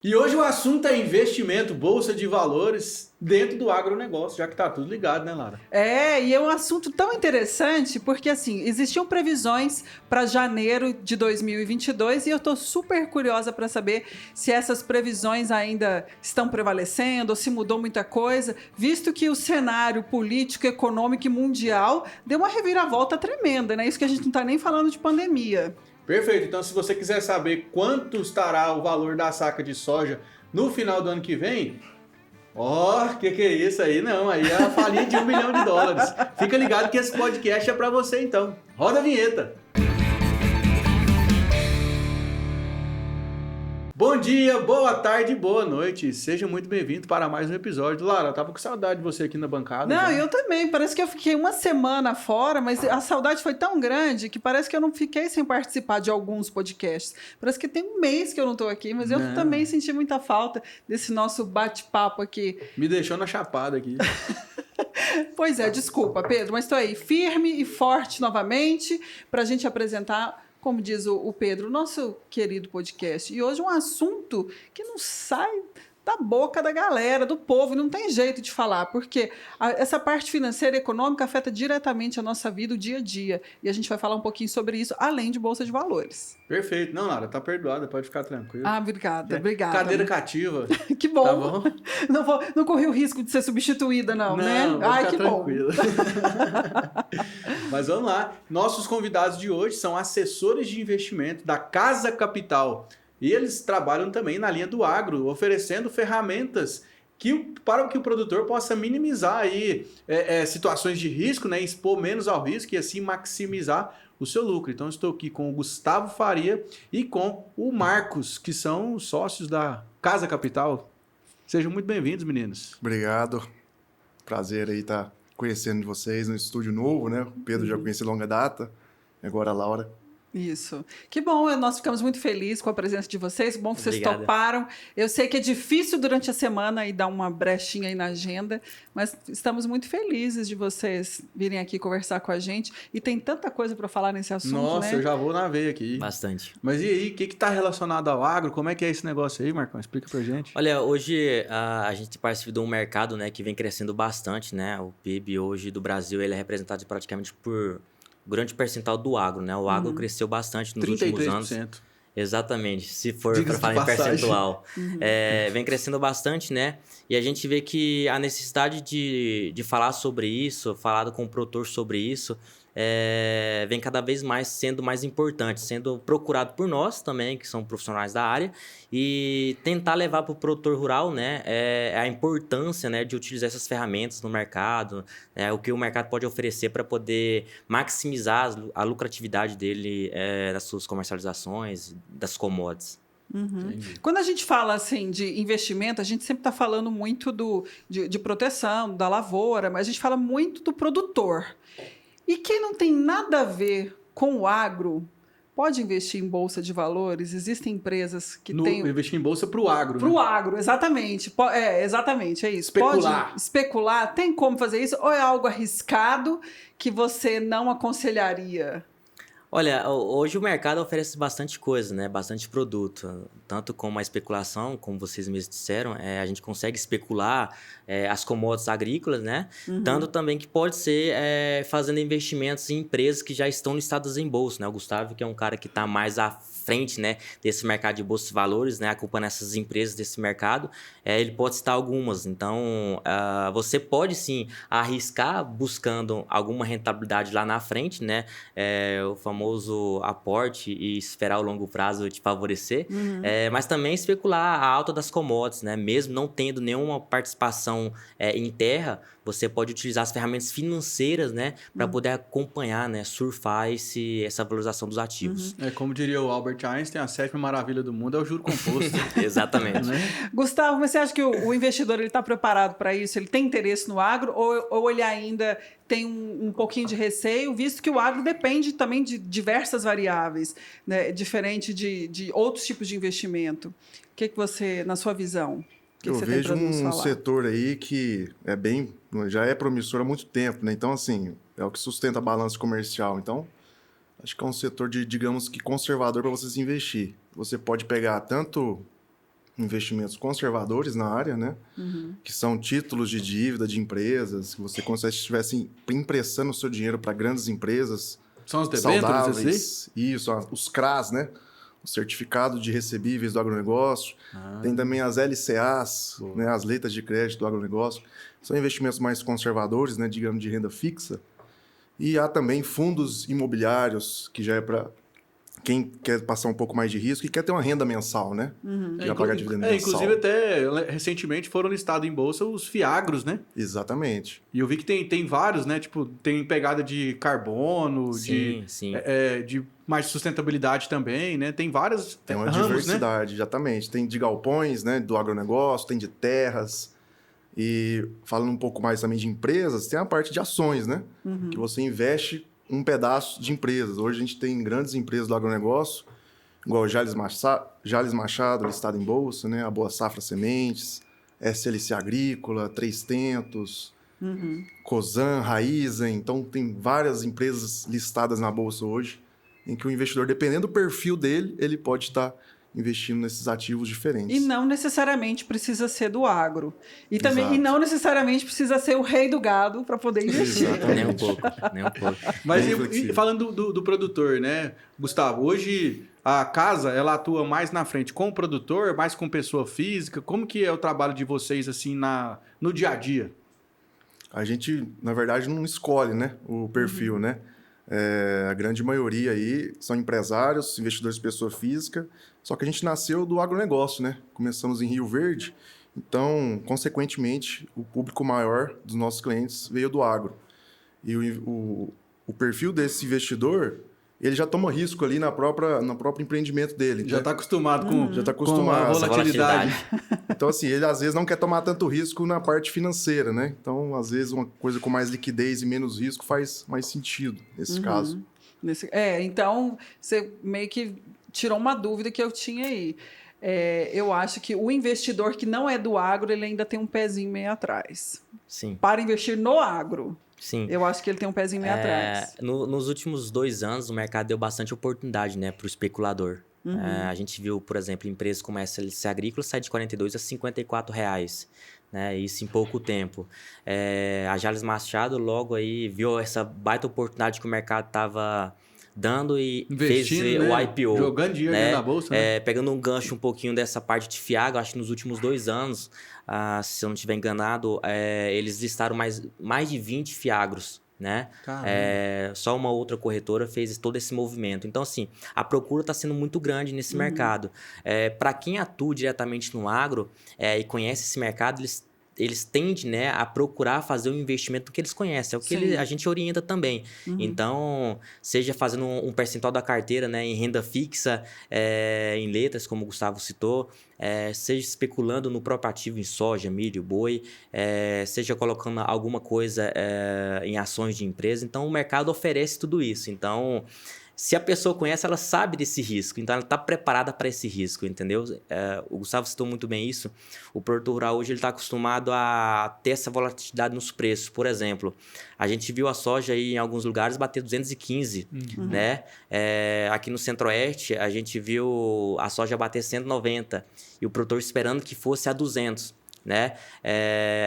E hoje o assunto é investimento, bolsa de valores dentro do agronegócio, já que tá tudo ligado, né, Lara? E é um assunto tão interessante porque, assim, existiam previsões para janeiro de 2022 e eu estou super curiosa para saber se essas previsões ainda estão prevalecendo ou se mudou muita coisa, visto que o cenário político, econômico e mundial deu uma reviravolta tremenda, né? Isso que a gente não está nem falando de pandemia. Perfeito, então se você quiser saber quanto estará o valor da saca de soja no final do ano que vem, que é isso aí? Não, aí é a falinha de US$ 1 milhão. Fica ligado que esse podcast é para você então. Roda a vinheta. Bom dia, boa tarde, boa noite. Seja muito bem-vindo para mais um episódio. Lara, eu tava com saudade de você aqui na bancada. Não, já. eu também. Parece que eu fiquei uma semana fora, mas a saudade foi tão grande que parece que eu não fiquei sem participar de alguns podcasts. Parece que tem um mês que eu não estou aqui, mas eu também senti muita falta desse nosso bate-papo aqui. Me deixou na chapada aqui. Pois é, desculpa, Pedro, mas estou aí firme e forte novamente para a gente apresentar, como diz o Pedro, nosso querido podcast. E hoje um assunto que não sai da boca da galera, do povo, e não tem jeito de falar, porque essa parte financeira e econômica afeta diretamente a nossa vida, o dia a dia. E a gente vai falar um pouquinho sobre isso, além de Bolsa de Valores. Perfeito. Não, Lara, tá perdoada, pode ficar tranquilo. Obrigada. Cadeira cativa. Que bom. Tá bom? Não corri o risco de ser substituída, não, né? Ai, que tranquilo. Bom. Mas vamos lá. Nossos convidados de hoje são assessores de investimento da Casa Capital. E eles trabalham também na linha do agro, oferecendo ferramentas para que o produtor possa minimizar aí, situações de risco, né, expor menos ao risco e assim maximizar o seu lucro. Então, estou aqui com o Gustavo Faria e com o Marcos, que são sócios da Casa Capital. Sejam muito bem-vindos, meninos. Obrigado. Prazer aí estar conhecendo vocês no estúdio novo, né? O Pedro já conheci longa data, agora a Laura. Isso. Que bom, nós ficamos muito felizes com a presença de vocês, bom que vocês toparam. Eu sei que é difícil durante a semana e dar uma brechinha aí na agenda, mas estamos muito felizes de vocês virem aqui conversar com a gente e tem tanta coisa para falar nesse assunto, Nossa, né? eu já vou na veia aqui. Bastante. Mas e aí, o que está relacionado ao agro? Como é que é esse negócio aí, Marcão? Explica pra gente. Olha, hoje a gente participa de um mercado, né, que vem crescendo bastante, né? O PIB hoje do Brasil ele é representado praticamente por grande percentual do agro, né? O agro cresceu bastante nos 33%. últimos anos. Exatamente, se for Diga-se para falar de em passagem. percentual. Vem crescendo bastante, né? E a gente vê que a necessidade de falar sobre isso, falar com o produtor sobre isso, vem cada vez mais sendo mais importante, sendo procurado por nós também, que são profissionais da área, e tentar levar para o produtor rural, né, a importância, né, de utilizar essas ferramentas no mercado, o que o mercado pode oferecer para poder maximizar a lucratividade dele nas suas comercializações, das commodities. Quando a gente fala assim de investimento, a gente sempre está falando muito de proteção, da lavoura, mas a gente fala muito do produtor. E quem não tem nada a ver com o agro pode investir em bolsa de valores? Existem empresas que têm... Investir em bolsa para o agro, Para o né? agro, exatamente. Exatamente, é isso. Especular. Pode especular? Tem como fazer isso? Ou é algo arriscado que você não aconselharia? Olha, hoje o mercado oferece bastante coisa, né? Bastante produto. Tanto como a especulação, como vocês mesmos disseram, a gente consegue especular as commodities agrícolas, né? Tanto também que pode ser fazendo investimentos em empresas que já estão listadas em bolsa, né? O Gustavo, que é um cara que está mais à frente, né, desse mercado de bolsa de valores, né, acompanhando essas empresas desse mercado, ele pode citar algumas. Então, você pode sim arriscar buscando alguma rentabilidade lá na frente, né, o famoso aporte e esperar o longo prazo te favorecer, mas também especular a alta das commodities, né, mesmo não tendo nenhuma participação em terra, você pode utilizar as ferramentas financeiras, né, para poder acompanhar, né, surfar essa valorização dos ativos. Como diria o Albert Einstein, a sétima maravilha do mundo é o juro composto. Exatamente. Né? Gustavo, mas você acha que o investidor está preparado para isso? Ele tem interesse no agro ou ele ainda tem um pouquinho de receio, visto que o agro depende também de diversas variáveis, né, diferente de outros tipos de investimento? O que você, na sua visão... Eu vejo um setor aí que já é promissor há muito tempo, né? Então, assim, é o que sustenta a balança comercial. Então, acho que é um setor digamos que conservador para vocês investir. Você pode pegar tanto investimentos conservadores na área, né? Que são títulos de dívida de empresas, que você consegue, se estivesse emprestando o seu dinheiro para grandes empresas São os debêntures, saudáveis. Isso, os CRAs, né? O Certificado de Recebíveis do Agronegócio. Tem também as LCAs, né? As letras de crédito do agronegócio. São investimentos mais conservadores, né? Digamos, de renda fixa. E há também fundos imobiliários, que já é para quem quer passar um pouco mais de risco e quer ter uma renda mensal, né? Já pagar dividendo mensal. Inclusive, até recentemente foram listados em bolsa os FIAGROS, né? Exatamente. E eu vi que tem vários, né? Tipo, tem pegada de carbono, Sim. de mais sustentabilidade também, né? Tem várias Tem uma ramos, diversidade, exatamente. Tem de galpões, né? Do agronegócio, tem de terras. E falando um pouco mais também de empresas, tem a parte de ações, né? Que você investe um pedaço de empresas. Hoje a gente tem grandes empresas do agronegócio, igual Jales Machado, listado em bolsa, né? A Boa Safra Sementes, SLC Agrícola, Três Tentos, Cosan, Raizen. Então, tem várias empresas listadas na bolsa hoje, em que o investidor, dependendo do perfil dele, ele pode estar investindo nesses ativos diferentes. E não necessariamente precisa ser do agro. E não necessariamente precisa ser o rei do gado para poder investir. Nem um pouco. Mas e falando do produtor, né, Gustavo? Hoje a casa, ela atua mais na frente com o produtor, mais com pessoa física? Como que é o trabalho de vocês, assim, no dia a dia? A gente, na verdade, não escolhe, né, o perfil, né? A grande maioria aí são empresários, investidores de pessoa física, só que a gente nasceu do agronegócio, né? Começamos em Rio Verde, então, consequentemente, o público maior dos nossos clientes veio do agro. E o perfil desse investidor, ele já toma risco ali no próprio empreendimento dele. Já está acostumado com a volatilidade. Então, assim, ele às vezes não quer tomar tanto risco na parte financeira, né? Então, às vezes, uma coisa com mais liquidez e menos risco faz mais sentido nesse caso. Então, você meio que tirou uma dúvida que eu tinha aí. Eu acho que o investidor que não é do agro, ele ainda tem um pezinho meio atrás. Sim. Para investir no agro. Sim. Eu acho que ele tem um pezinho meio atrás. Nos últimos 2 anos, o mercado deu bastante oportunidade, né, para o especulador. A gente viu, por exemplo, empresas como a SLC Agrícola sair de R$ 42 a R$ 54 reais, né, isso em pouco tempo. A Jales Machado logo aí viu essa baita oportunidade que o mercado estava dando e investindo, fez né? o IPO. Jogando dinheiro na bolsa, né? Pegando um gancho um pouquinho dessa parte de FIAGRO, acho que nos últimos 2 anos, se eu não estiver enganado, eles listaram mais de 20 FIAGROS, né? Só uma outra corretora fez todo esse movimento. Então, assim, a procura está sendo muito grande nesse mercado. Para quem atua diretamente no agro e conhece esse mercado, eles tendem, né, a procurar fazer um investimento que eles conhecem. É o que a gente orienta também. Então, seja fazendo um percentual da carteira, né, em renda fixa, em letras, como o Gustavo citou, seja especulando no próprio ativo em soja, milho, boi, seja colocando alguma coisa em ações de empresa. Então, o mercado oferece tudo isso. Então, se a pessoa conhece, ela sabe desse risco, então ela está preparada para esse risco, entendeu? O Gustavo citou muito bem isso. O produtor rural hoje está acostumado a ter essa volatilidade nos preços. Por exemplo, a gente viu a soja aí em alguns lugares bater 215, né? Aqui no Centro-Oeste, a gente viu a soja bater 190 e o produtor esperando que fosse a 200. Né?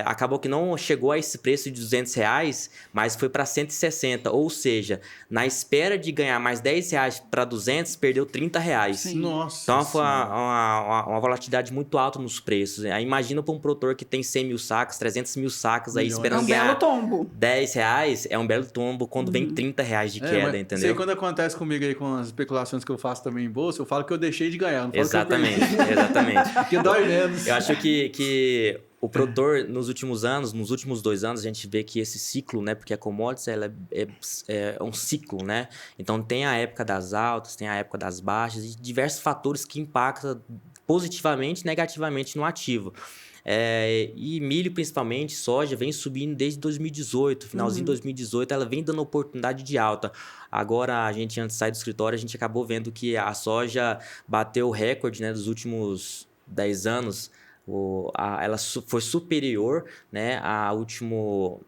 Acabou que não chegou a esse preço de R$200, mas foi para 160, ou seja, na espera de ganhar mais R$10 para 200, perdeu R$30. Sim. Nossa. Então foi uma volatilidade muito alta nos preços. Imagina para um produtor que tem 100 mil sacos, 300 mil sacos aí esperando ganhar belo tombo. R$10, é um belo tombo quando vem R$30 de queda, entendeu? Isso aí quando acontece comigo aí com as especulações que eu faço também em bolsa, eu falo que eu deixei de ganhar, não falo exatamente, que eu perdi. exatamente. Porque dói menos. Eu acho que o produtor, nos últimos 2 anos, a gente vê que esse ciclo, né? Porque a commodities ela é um ciclo, né? Então, tem a época das altas, tem a época das baixas e diversos fatores que impactam positivamente e negativamente no ativo. E milho, principalmente, soja, vem subindo desde 2018. Finalzinho de 2018, ela vem dando oportunidade de alta. Agora, a gente, antes de sair do escritório, a gente acabou vendo que a soja bateu o recorde, né, dos últimos 10 anos. Ela foi superior, né, à última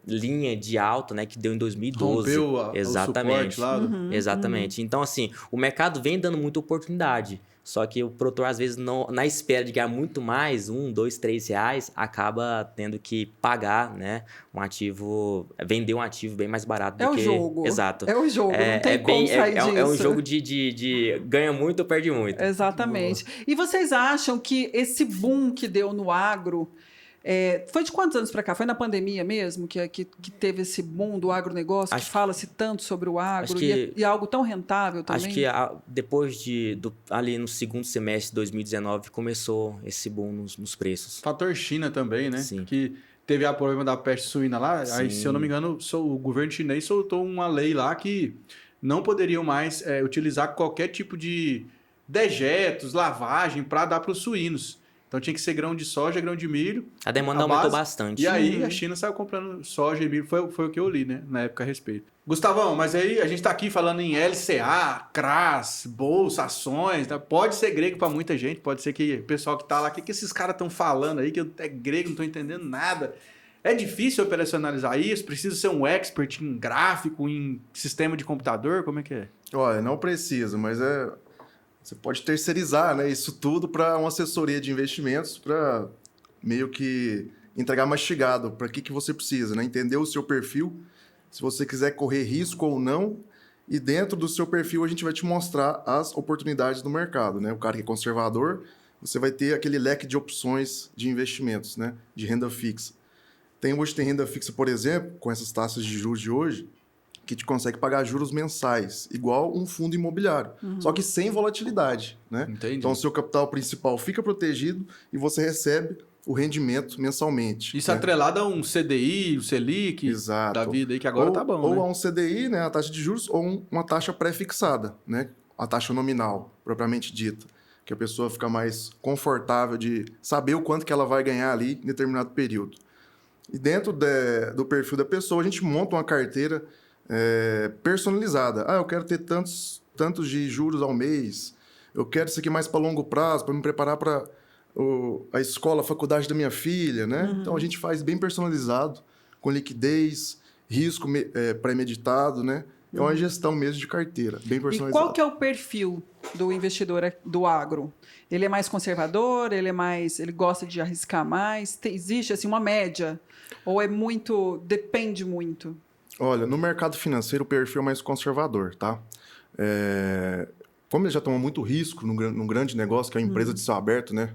linha de alta, né, que deu em 2012. Rompeu exatamente. O suporte lá. Exatamente. Então, assim, o mercado vem dando muita oportunidade. Só que o produtor, às vezes, não, na espera de ganhar muito mais, R$1, R$2, R$3, acaba tendo que pagar, né, vender um ativo bem mais barato do que... É o jogo. Exato. É o jogo, não tem como sair disso. É um jogo de ganha muito ou perde muito. Exatamente. Boa. E vocês acham que esse boom que deu no agro... foi de quantos anos para cá? Foi na pandemia mesmo que teve esse boom do agronegócio, que fala-se tanto sobre o agro e algo tão rentável também? Acho que depois ali no segundo semestre de 2019 começou esse boom nos preços. Fator China também, né? Sim. Que teve o problema da peste suína lá. Sim. Aí, se eu não me engano, o governo chinês soltou uma lei lá que não poderiam mais utilizar qualquer tipo de dejetos, lavagem para dar para os suínos. Então tinha que ser grão de soja, grão de milho. A demanda aumentou bastante. E aí a China saiu comprando soja e milho. Foi o que eu li, né? Na época a respeito. Gustavão, mas aí a gente tá aqui falando em LCA, CRAS, bolsa, ações. Tá? Pode ser grego para muita gente. Pode ser que o pessoal que tá lá, o que esses caras estão falando aí, que é grego, não tô entendendo nada. É difícil operacionalizar isso? Precisa ser um expert em gráfico, em sistema de computador? Como é que é? Olha, não precisa, mas você pode terceirizar, né, isso tudo para uma assessoria de investimentos para meio que entregar mastigado para que você precisa, né? Entender o seu perfil, se você quiser correr risco ou não, e dentro do seu perfil a gente vai te mostrar as oportunidades do mercado, né? O cara que é conservador, você vai ter aquele leque de opções de investimentos, né? De renda fixa. Hoje tem renda fixa, por exemplo, com essas taxas de juros de hoje, que te consegue pagar juros mensais, igual um fundo imobiliário, só que sem volatilidade, né? Entendi. Então, o seu capital principal fica protegido e você recebe o rendimento mensalmente. Isso né? atrelado a um CDI, o Selic, Exato. Da vida aí, que agora tá bom, ou né? a um CDI, né, a taxa de juros, ou uma taxa pré-fixada, né? A taxa nominal, propriamente dita, que a pessoa fica mais confortável de saber o quanto que ela vai ganhar ali em determinado período. E dentro do perfil da pessoa, a gente monta uma carteira personalizada. Eu quero ter tantos de juros ao mês, eu quero isso aqui mais para longo prazo, para me preparar para a escola, a faculdade da minha filha, né? Então a gente faz bem personalizado, com liquidez, risco pré-meditado, né? É uma gestão mesmo de carteira, bem personalizada. E qual que é o perfil do investidor do agro? Ele é mais conservador? Ele gosta de arriscar mais? Existe assim uma média? Ou depende muito? Olha, no mercado financeiro o perfil é mais conservador, tá? Como ele já toma muito risco num grande negócio, que é a empresa de céu aberto, né?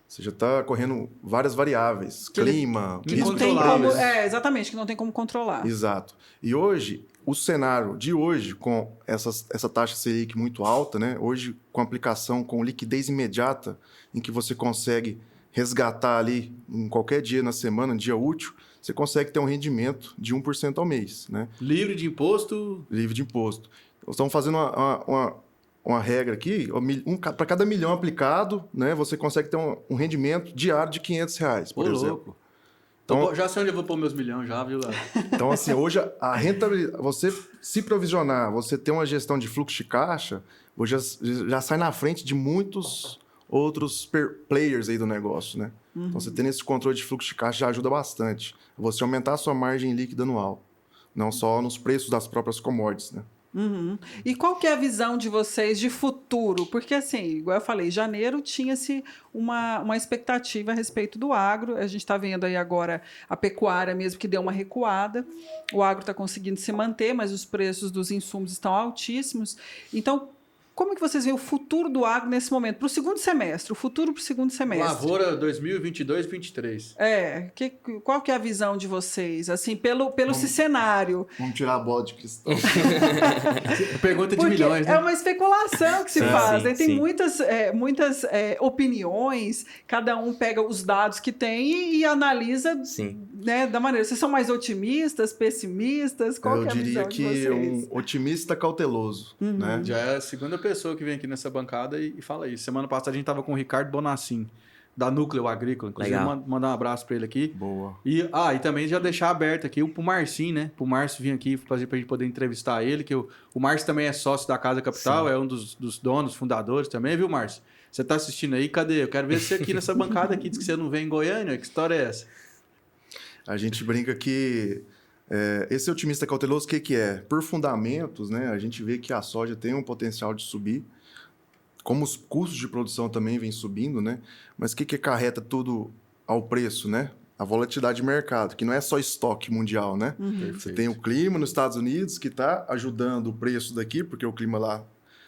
Você já está correndo várias variáveis, clima... Que não tem como, exatamente, que não tem como controlar. Exato. E hoje, o cenário de hoje, com essa taxa Selic muito alta, né? Hoje, com aplicação com liquidez imediata, em que você consegue resgatar ali em qualquer dia na semana, dia útil, você consegue ter um rendimento de 1% ao mês, né? Livre de imposto? Livre de imposto. Estamos fazendo uma regra aqui, para cada $1 milhão aplicado, né, você consegue ter um rendimento diário de R$500, por exemplo. Louco. Então, já sei onde eu vou pôr meus milhões já, viu, Léo? Então, assim, hoje a rentabilidade, você se provisionar, você ter uma gestão de fluxo de caixa, hoje já sai na frente de muitos outros players aí do negócio, né? Então, você tendo esse controle de fluxo de caixa já ajuda bastante. Você aumentar a sua margem líquida anual, não só nos preços das próprias commodities, né? E qual que é a visão de vocês de futuro? Porque, assim, igual eu falei, janeiro tinha-se uma expectativa a respeito do agro. A gente está vendo aí agora a pecuária mesmo que deu uma recuada. O agro está conseguindo se manter, mas os preços dos insumos estão altíssimos. Então, como é que vocês veem o futuro do agro nesse momento? Para o segundo semestre, o futuro para o segundo semestre. Lavoura 2022-23. Qual que é a visão de vocês? Assim, pelo cenário. Vamos tirar a bola de cristal. Pergunta de milhões, né? É uma especulação que se faz. Sim, tem sim. muitas opiniões, cada um pega os dados que tem e analisa, né, da maneira. Vocês são mais otimistas, pessimistas? Qual que é a visão de vocês? Eu diria que um otimista cauteloso, né? Já é a segunda pessoa que vem aqui nessa bancada e fala isso. Semana passada a gente estava com o Ricardo Bonassin, da Núcleo Agrícola. Inclusive, mandar um abraço para ele aqui. Boa. E também já deixar aberto aqui pro Marcinho, né? Pro Márcio vir aqui fazer pra gente poder entrevistar ele, que o Márcio também é sócio da Casa Capital, é um dos donos, fundadores também, viu, Márcio? Você tá assistindo aí? Cadê? Eu quero ver você aqui nessa bancada aqui. Diz que você não vem em Goiânia. Que história é essa? A gente brinca que esse otimista cauteloso, o que é? Por fundamentos, né? A gente vê que a soja tem um potencial de subir. como os custos de produção também vêm subindo, né? Mas o que acarreta tudo ao preço, né? A volatilidade de mercado, que não é só estoque mundial, né? Você tem o clima nos Estados Unidos que está ajudando o preço daqui, porque o clima lá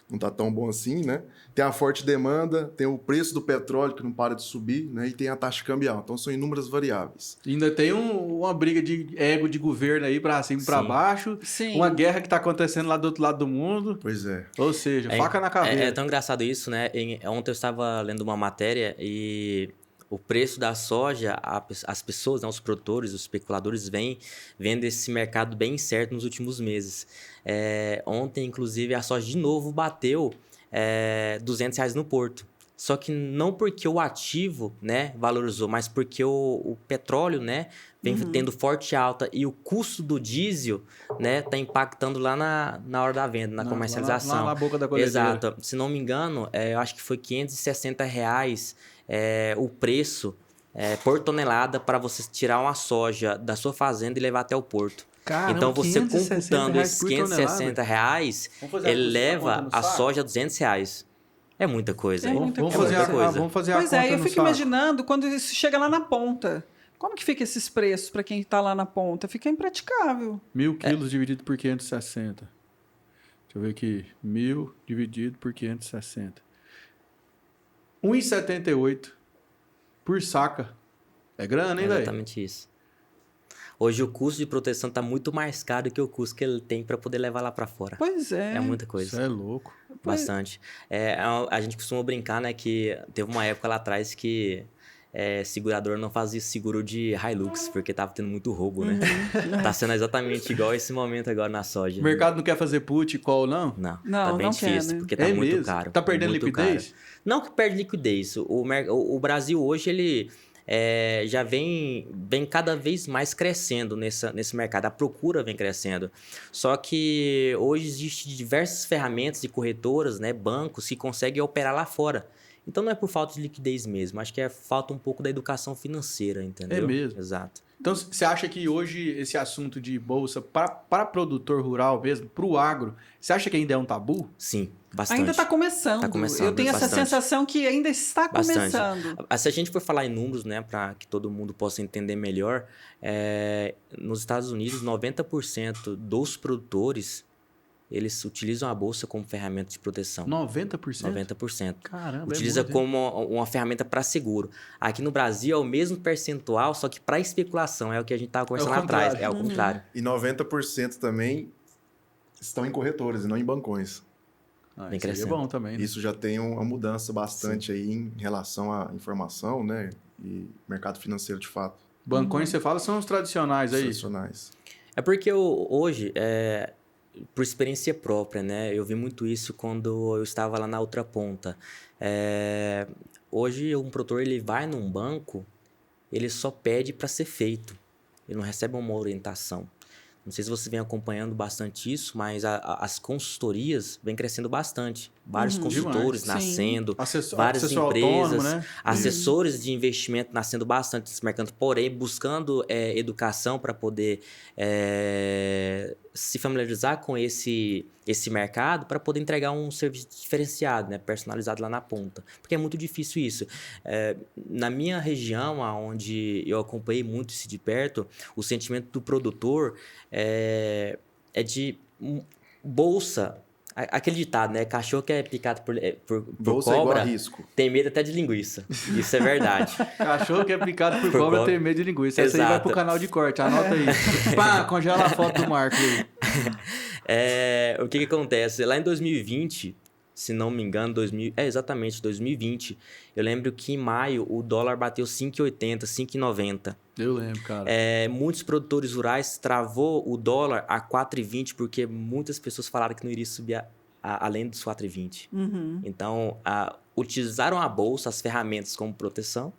não está tão bom assim, né? Tem a forte demanda, tem o preço do petróleo que não para de subir, né? E tem a taxa cambial. Então, são inúmeras variáveis. Ainda tem uma briga de ego de governo aí para cima e para Sim. baixo. Sim. Uma guerra que está acontecendo lá do outro lado do mundo. Pois é. Ou seja, faca na caveira. É tão engraçado isso, né? Ontem eu estava lendo uma matéria e o preço da soja, as pessoas, né, os produtores, os especuladores vêm vendo esse mercado bem incerto nos últimos meses. Ontem, inclusive, a soja de novo bateu R$200 no porto. Só que não porque o ativo, né, valorizou, mas porque o petróleo, né, vem tendo forte alta e o custo do diesel, né, tá impactando lá na hora da venda, na comercialização. Lá na boca da colhedeira. Exato. Se não me engano, eu acho que foi R$560 o preço por tonelada para você tirar uma soja da sua fazenda e levar até o porto. Caramba, então, você computando esses R$560, R$560, ele leva a soja a R$200. É muita coisa. Vamos fazer a conta. Pois é, eu fico imaginando quando isso chega lá na ponta. Como que fica esses preços para quem está lá na ponta? Fica impraticável. 1.000 quilos dividido por 560. Deixa eu ver aqui. 1.000 dividido por 560. 1,78 por saca. É grana, hein, velho? Exatamente isso. Hoje o custo de proteção está muito mais caro que o custo que ele tem para poder levar lá para fora. Pois é. É muita coisa. Isso é louco. Bastante. A gente costuma brincar, né, que teve uma época lá atrás que segurador não fazia seguro de Hilux, porque tava tendo muito roubo, né? Tá sendo exatamente igual esse momento agora na soja. O mercado não quer fazer put e call, não? Não, Não, tá bem não difícil, quer, né? porque tá muito mesmo? caro. Tá perdendo muito liquidez? caro. Não que perde liquidez. O Brasil hoje, ele já vem cada vez mais crescendo nesse mercado. A procura vem crescendo. Só que hoje existem diversas ferramentas e corretoras, né, bancos, que conseguem operar lá fora. Então não é por falta de liquidez mesmo, acho que falta um pouco da educação financeira, entendeu? É mesmo? Exato. Então, você acha que hoje esse assunto de bolsa para produtor rural mesmo, para o agro, você acha que ainda é um tabu? Sim, bastante. Ainda está começando. Tá começando. Eu tenho essa bastante. sensação que ainda está começando. Se a gente for falar em números, né, para que todo mundo possa entender melhor, nos Estados Unidos, 90% dos produtores, eles utilizam a bolsa como ferramenta de proteção. 90%? 90%. Caramba, Utiliza é muito, como uma ferramenta para seguro. Aqui no Brasil é o mesmo percentual, só que para especulação, é o que a gente estava conversando lá atrás. É o contrário. E 90% também estão em corretores e não em bancões. Vem isso aí crescendo. é bom também. Né? Isso já tem uma mudança bastante aí em relação à informação, né? E mercado financeiro de fato. Bancões, você fala, são os tradicionais aí. Tradicionais. É porque hoje, por experiência própria, né? Eu vi muito isso quando eu estava lá na outra ponta. Hoje, um produtor, ele vai num banco, ele só pede para ser feito. Ele não recebe uma orientação. Não sei se você vem acompanhando bastante isso, mas as consultorias vêm crescendo bastante. Vários consultores demais. nascendo, Assessor várias empresas, autônomo, né? assessores de investimento nascendo bastante nesse mercado, porém buscando educação para poder se familiarizar com esse mercado para poder entregar um serviço diferenciado, né, personalizado lá na ponta. Porque é muito difícil isso. Na minha região, onde eu acompanhei muito isso de perto, o sentimento do produtor é de bolsa. Aquele ditado, né? Cachorro que é picado por Bolsa é igual cobra a risco. tem medo até de linguiça. Isso é verdade. Cachorro que é picado por cobra tem medo de linguiça. Essa aí vai pro canal de corte, anota aí. Pá, congela a foto do Marco aí. O que acontece? Lá em 2020, se não me engano, exatamente 2020, eu lembro que em maio o dólar bateu 5,80, 5,90. Eu lembro, cara. Muitos produtores rurais travou o dólar a 4,20 porque muitas pessoas falaram que não iria subir além dos 4,20. Então, utilizaram a bolsa, as ferramentas como proteção,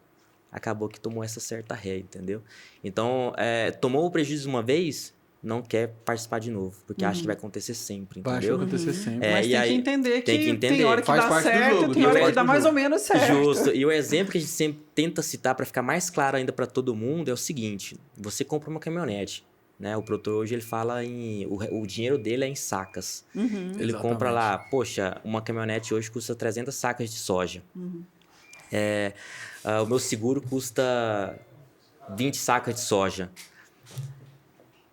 acabou que tomou essa certa ré, entendeu? Então, tomou o prejuízo uma vez, não quer participar de novo, porque acha que vai acontecer sempre, entendeu? Vai acontecer sempre. Mas tem que entender que tem hora que Faz dá parte do certo, jogo, tem hora faz que dá parte do mais jogo. ou menos certo. Justo. E o exemplo que a gente sempre tenta citar para ficar mais claro ainda para todo mundo é o seguinte: você compra uma caminhonete, né? O produtor hoje ele fala em... O dinheiro dele é em sacas. Ele Exatamente. compra lá, poxa, uma caminhonete hoje custa 300 sacas de soja. O meu seguro custa 20 sacas de soja.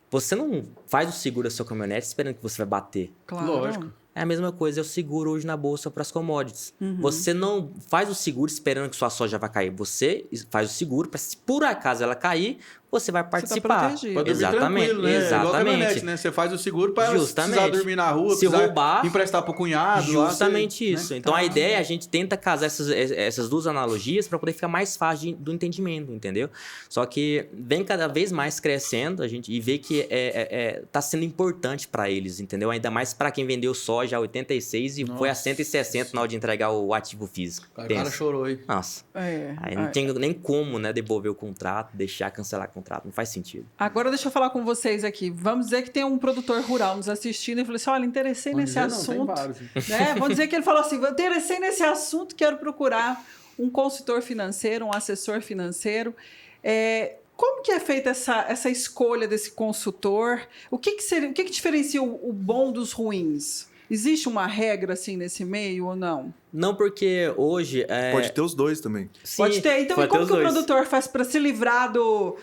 Você não faz o seguro da sua caminhonete esperando que você vai bater. Claro. Lógico. É a mesma coisa, é o seguro hoje na bolsa para as commodities. Você não faz o seguro esperando que sua soja vai cair. Você faz o seguro para, se por acaso ela cair, você vai participar. protegido. Pra dormir Exatamente, tranquilo, né? Igual exatamente. caminhonete, né? Você faz o seguro para Justamente. precisar dormir na rua, Se precisar roubar, emprestar pro cunhado. lá, Justamente você, isso. né? Então a ideia é a gente tenta casar essas duas analogias para poder ficar mais fácil do entendimento, entendeu? Só que vem cada vez mais crescendo e vê que tá sendo importante para eles, entendeu? Ainda mais para quem vendeu soja a 86 e foi a 160 na hora de entregar o ativo físico. O cara chorou aí. Nossa. É, Aí não tem nem como, né, devolver o contrato, cancelar o contrato. Não faz sentido. Agora deixa eu falar com vocês aqui. Vamos dizer que tem um produtor rural nos assistindo e falou assim: olha, interessei nesse assunto. Tem vários. Né? Vamos dizer que ele falou assim: interessei nesse assunto, quero procurar um consultor financeiro, um assessor financeiro. Como que é feita essa escolha desse consultor? O que diferencia o bom dos ruins? Existe uma regra assim nesse meio ou não? Não, porque hoje... Pode ter os dois também. Sim, Pode ter. Então, pode e como ter que os o dois. produtor faz para se livrar do...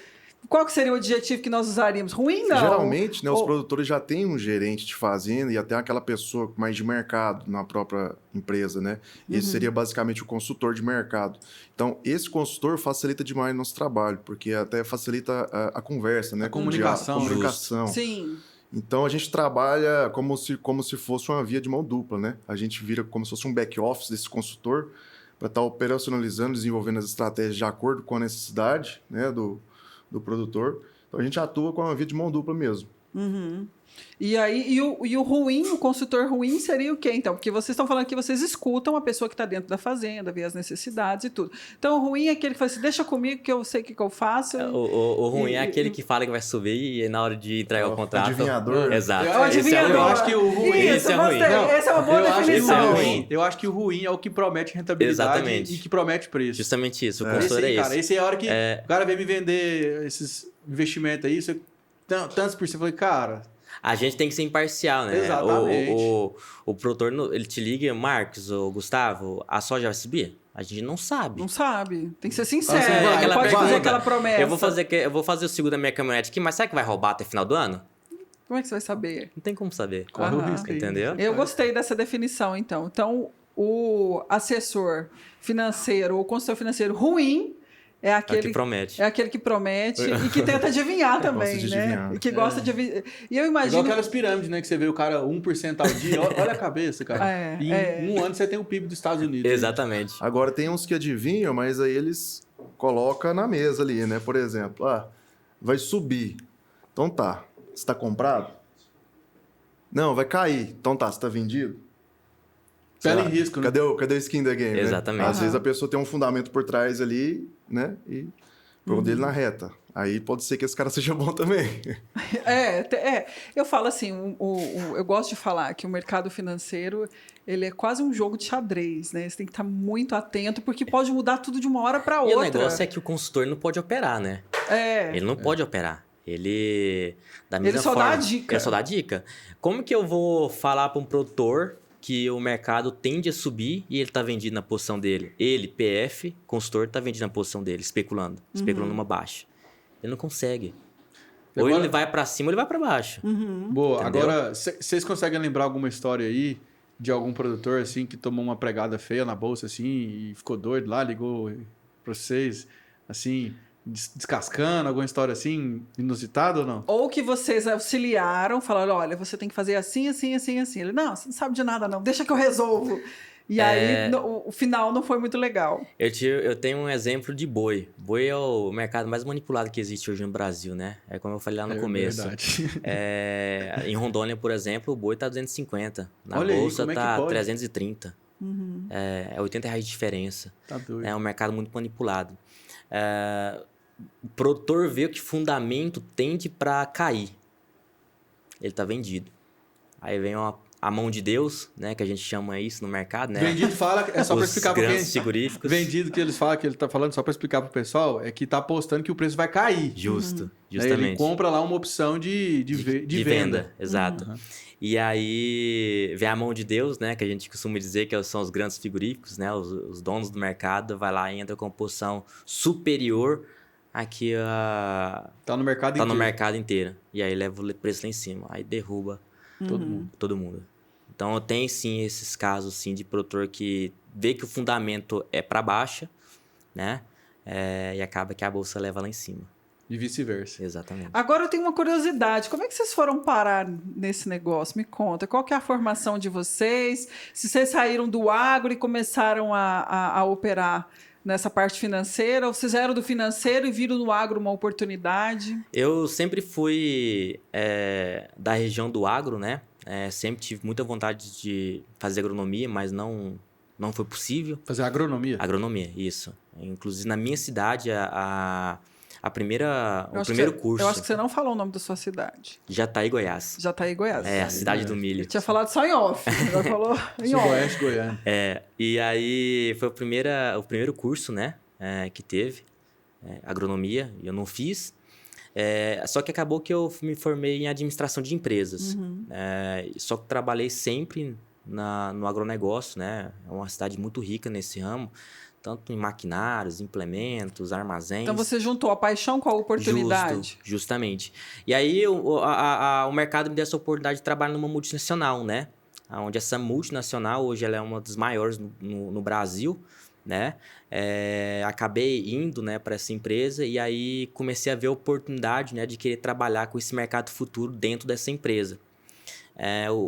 Qual que seria o adjetivo que nós usaríamos? Ruim, não? Geralmente, né, os produtores já têm um gerente de fazenda e até aquela pessoa mais de mercado na própria empresa, né? Esse seria basicamente o consultor de mercado. Então, esse consultor facilita demais o nosso trabalho, porque até facilita a conversa, né? A comunicação. A comunicação. Sim. Então, a gente trabalha como se fosse uma via de mão dupla, né? A gente vira como se fosse um back-office desse consultor para estar operacionalizando, desenvolvendo as estratégias de acordo com a necessidade, né, do produtor. Então, a gente atua com uma via de mão dupla mesmo. E aí, e o ruim, o consultor ruim seria o quê, então? Porque vocês estão falando que vocês escutam a pessoa que está dentro da fazenda, vê as necessidades e tudo. Então, o ruim é aquele que fala assim, deixa comigo que eu sei o que eu faço. O ruim é aquele que fala que vai subir e na hora de entregar o contrato... Adivinhador. Exato. É o adivinhador. Eu acho que o ruim... Isso, Esse é ruim. gostei. Não, Essa é uma boa eu acho que definição. esse é ruim. Eu acho que o ruim é o que promete rentabilidade Exatamente. e que promete preço. Justamente isso, o Esse consultor aí, é cara, esse. esse é a hora que o cara vem me vender esses investimentos aí, tantos por cento. Eu falei, cara... A gente tem que ser imparcial, né? Exatamente. O produtor, ele te liga, Marcos ou Gustavo, a soja vai subir? A gente não sabe. Não sabe. Tem que ser sincero. Assim, Ele aquela pode fazer pergunta, aquela promessa. Eu vou fazer o seguro da minha caminhonete aqui, mas será que vai roubar até final do ano? Como é que você vai saber? Não tem como saber. Corre o Aham. risco aí. Entendeu? Eu gostei dessa definição, então. Então, o assessor financeiro ou consultor financeiro ruim é aquele que promete. É aquele que promete e que tenta adivinhar também, Gosta de né? adivinhar. E que gosta de adivinhar. E eu Igual imagino... aquelas pirâmides, né? Que você vê o cara 1% ao dia. Olha a cabeça, cara. Em um ano você tem o PIB dos Estados Unidos. Exatamente. Agora, tem uns que adivinham, mas aí eles colocam na mesa ali, né? Por exemplo, vai subir. Então tá. Você tá comprado? Não, vai cair. Então tá, você tá vendido? Pela Será? em risco, né? Cadê o skin da game, né? Exatamente. Às vezes a pessoa tem um fundamento por trás ali, né? E põe dele na reta. Aí pode ser que esse cara seja bom também. Eu falo assim, eu gosto de falar que o mercado financeiro ele é quase um jogo de xadrez, né? Você tem que estar muito atento, porque pode mudar tudo de uma hora para outra. E o negócio é que o consultor não pode operar, né? Ele não pode operar. Ele, da mesma só forma, dá a dica. Ele só dá a dica. Como que eu vou falar para um produtor que o mercado tende a subir e ele está vendido na posição dele? Ele, PF, consultor, está vendido na posição dele, especulando numa baixa. Ele não consegue. Ou Agora- ele vai para cima ou ele vai para baixo. Boa, Entendeu? agora, vocês conseguem lembrar alguma história aí de algum produtor, assim, que tomou uma pregada feia na bolsa, assim, e ficou doido lá, ligou pra vocês, assim, descascando, alguma história, assim, inusitada ou não? Ou que vocês auxiliaram, falaram, olha, você tem que fazer assim, assim, assim, assim. Ele, não, você não sabe de nada não, deixa que eu resolvo. E aí, o final não foi muito legal. Eu tenho um exemplo de boi. Boi é o mercado mais manipulado que existe hoje no Brasil, né? É como eu falei lá no começo. Verdade. Em Rondônia, por exemplo, o boi tá 250. Na Olha aí, bolsa como é que tá pode? 330. É R$80 de diferença. Tá doido. É um mercado muito manipulado. O produtor vê que fundamento tende para cair. Ele tá vendido. Aí vem a mão de Deus, né? Que a gente chama isso no mercado, né? Vendido fala, é só para Os explicar para grandes quem... frigoríficos. Vendido que eles falam, que ele tá falando, só para explicar pro pessoal, é que tá apostando que o preço vai cair. Justo, Né? justamente. Ele compra lá uma opção de venda. Exato. E aí vem a mão de Deus, né? Que a gente costuma dizer que são os grandes frigoríficos, né? Os donos do mercado, vai lá e entra com posição superior a que Tá no mercado tá inteiro. no mercado inteiro. E aí leva o preço lá em cima. Aí derruba todo mundo. Então tem sim esses casos sim, de produtor que vê que o fundamento é para baixa, né? E acaba que a bolsa leva lá em cima. E vice-versa. Exatamente. Agora eu tenho uma curiosidade. Como é que vocês foram parar nesse negócio? Me conta. Qual que é a formação de vocês? Se vocês saíram do agro e começaram a operar nessa parte financeira, ou vocês eram do financeiro e viram no agro uma oportunidade? Eu sempre fui da região do agro, né? Sempre tive muita vontade de fazer agronomia, mas não foi possível. Fazer agronomia. Agronomia, isso. Inclusive, na minha cidade, o primeiro curso... Eu acho que você não falou o nome da sua cidade. Jataí, Goiás. Jataí, Goiás. A cidade do milho. Eu tinha falado só em off. Ela falou em off. Sudoeste Goiano. E aí, foi o primeiro curso, né? Que teve. Agronomia. E eu não fiz. Só que acabou que eu me formei em administração de empresas. Só que trabalhei sempre no agronegócio, né? É uma cidade muito rica nesse ramo. Tanto em maquinários, implementos, armazéns. Então você juntou a paixão com a oportunidade. Justamente. E aí o mercado me deu essa oportunidade de trabalhar numa multinacional, né? Onde essa multinacional, hoje ela é uma das maiores no Brasil, né? Acabei indo, né, para essa empresa e aí comecei a ver a oportunidade, né, de querer trabalhar com esse mercado futuro dentro dessa empresa.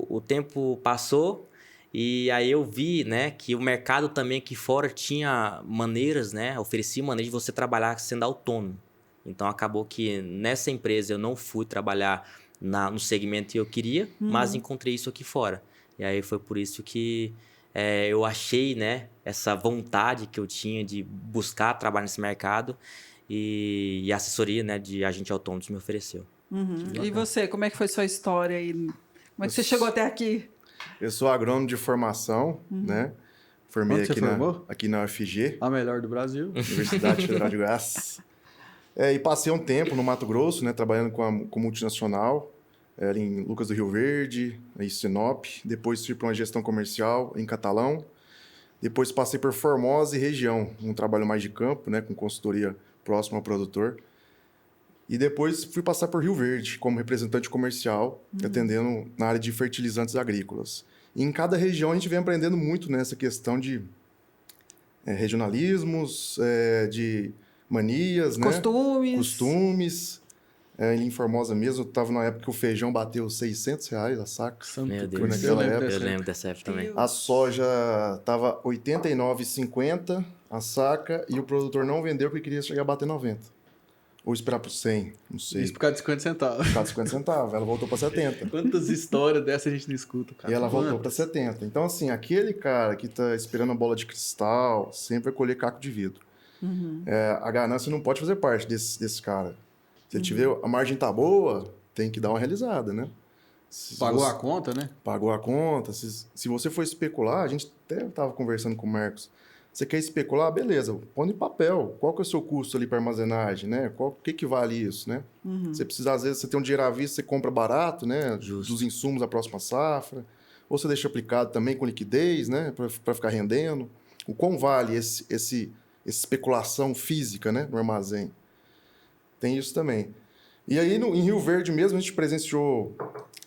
O tempo passou e aí eu vi, né, que o mercado também aqui fora tinha maneiras, né, oferecia maneiras de você trabalhar sendo autônomo. Então acabou que nessa empresa eu não fui trabalhar no segmento que eu queria, mas encontrei isso aqui fora. E aí foi por isso que eu achei, né, essa vontade que eu tinha de buscar trabalhar nesse mercado e a assessoria, né, de agente autônomo me ofereceu. E você, como é que foi sua história aí? Como é que você chegou até aqui? Eu sou agrônomo de formação, né? Formei Onde você formou? aqui na UFG, A melhor do Brasil. Universidade Federal de Goiás. E passei um tempo no Mato Grosso, né? Trabalhando com multinacional. Era em Lucas do Rio Verde, em Sinop. Depois fui para uma gestão comercial em Catalão. Depois passei por Formosa e região, um trabalho mais de campo, né? Com consultoria próxima ao produtor. E depois fui passar por Rio Verde como representante comercial, atendendo na área de fertilizantes agrícolas. E em cada região a gente vem aprendendo muito nessa questão de regionalismos, de manias, Costumes. né? Costumes. Em Formosa mesmo, eu estava na época que o feijão bateu R$600 a saca. Meu Foi Deus, naquela época. eu lembro dessa época também. A soja estava R$ 89,50 a saca e o produtor não vendeu porque queria chegar a bater 90. Ou esperar por 100, não sei. Isso por causa de 50 centavos. Por causa de 50 centavos, ela voltou para 70. Quantas histórias dessas a gente não escuta, cara? E ela voltou para 70. Então, assim, aquele cara que tá esperando a bola de cristal sempre vai colher caco de vidro. A ganância não pode fazer parte desse cara. Se ele tiver, a margem tá boa, tem que dar uma realizada, né? Pagou a conta, né? Pagou a conta. Se você for especular, a gente até estava conversando com o Marcos. Você quer especular? Beleza, põe em papel. Qual que é o seu custo ali para armazenagem, né? O que vale isso, né? Você precisa, às vezes, você tem um dinheiro à vista, você compra barato, né? Justo. Dos insumos da próxima safra. Ou você deixa aplicado também com liquidez, né? Para ficar rendendo. O quão vale essa especulação física, né? No armazém. Tem isso também. E aí, em Rio Verde mesmo, a gente presenciou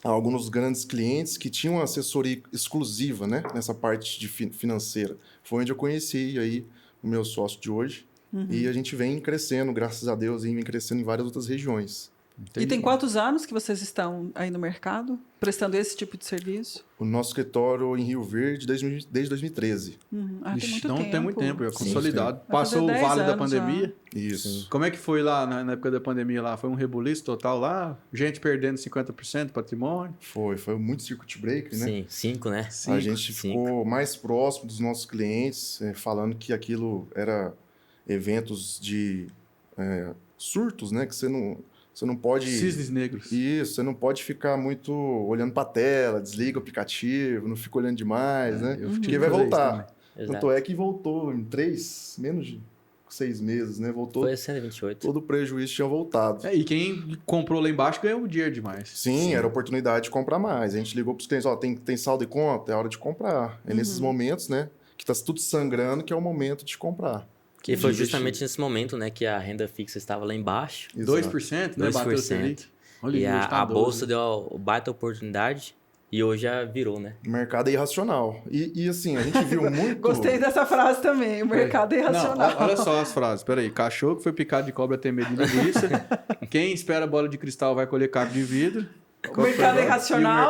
alguns grandes clientes que tinham uma assessoria exclusiva, né, nessa parte de financeira. Foi onde eu conheci aí o meu sócio de hoje. E a gente vem crescendo, graças a Deus, e vem crescendo em várias outras regiões. E tem quantos anos que vocês estão aí no mercado, prestando esse tipo de serviço? O nosso escritório em Rio Verde desde 2013. Tem muito não tempo. tem muito tempo, é consolidado. Vai fazer Passou o 10 vale da anos pandemia. Isso. Como é que foi lá na época da pandemia lá? Foi um rebuliço total lá? Gente perdendo 50% do patrimônio? Foi muito circuit breaker, né? Sim, 5, né? A gente ficou mais próximo dos nossos clientes, falando que aquilo era eventos de surtos, né? Que você Você não pode... Cisnes negros. Isso, você não pode ficar muito olhando para a tela, desliga o aplicativo, não fica olhando demais, né? Eu tive Porque que vai fazer isso voltar. Exato. Tanto é que voltou em menos de 6 meses, né? Voltou, Foi 128. todo o prejuízo tinha voltado. E quem comprou lá embaixo ganhou dinheiro demais. Sim, era oportunidade de comprar mais. A gente ligou para os clientes, ó, tem saldo e conta, é hora de comprar. É nesses momentos, né, que tá tudo sangrando, que é o momento de comprar. Que foi De justamente nesse momento, né, que a renda fixa estava lá embaixo. Exato. 2%, né? Bateu o 2%. Selic. Olha, E hoje a, tá a 12. bolsa deu uma baita oportunidade e hoje já virou, né? O mercado é irracional. E assim, a gente viu muito... Gostei dessa frase também. O mercado é irracional. Não, olha só as frases. Peraí. Cachorro que foi picado de cobra tem medo de linguiça. Quem espera bola de cristal vai colher caco de vidro. O mercado é irracional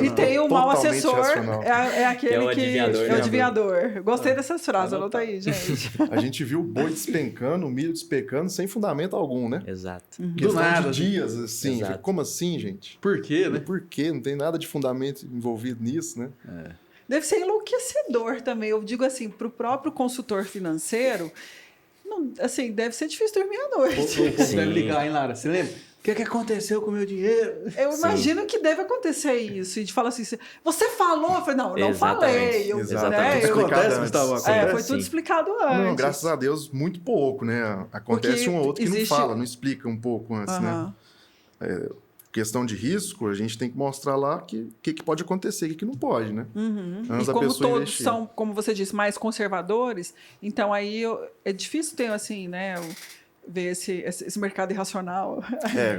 e tem o mau Totalmente assessor, irracional. é aquele É o que adivinhador, é o né? adivinhador. Gostei dessas frases, anota aí, gente. A gente viu o boi despencando, o milho despecando, sem fundamento algum, né? Exato. Questão nada, de dias, assim. Exato. Como assim, gente? Por quê, né? Por quê? Não tem nada de fundamento envolvido nisso, né? Deve ser enlouquecedor também. Eu digo assim, para o próprio consultor financeiro, não, assim, deve ser difícil dormir à O noite. povo Sim. deve ligar, hein, Lara? Você lembra? O que aconteceu com o meu dinheiro? Eu imagino que deve acontecer isso. E de falar assim, você falou? Eu falei, não Exatamente. falei. Eu, Exatamente. né, eu- Explicado Acontece, antes. Gustavo? foi Acontece? tudo Sim. explicado antes. Não, graças a Deus, muito pouco, né? Acontece Porque um ou outro que existe- não fala, não explica um pouco antes, né? Aham. Questão de risco, a gente tem que mostrar lá o que pode acontecer e o que não pode, né? Antes E da como pessoa todos investir. são, como você disse, mais conservadores, então aí é difícil ter, assim, né, ver esse mercado irracional.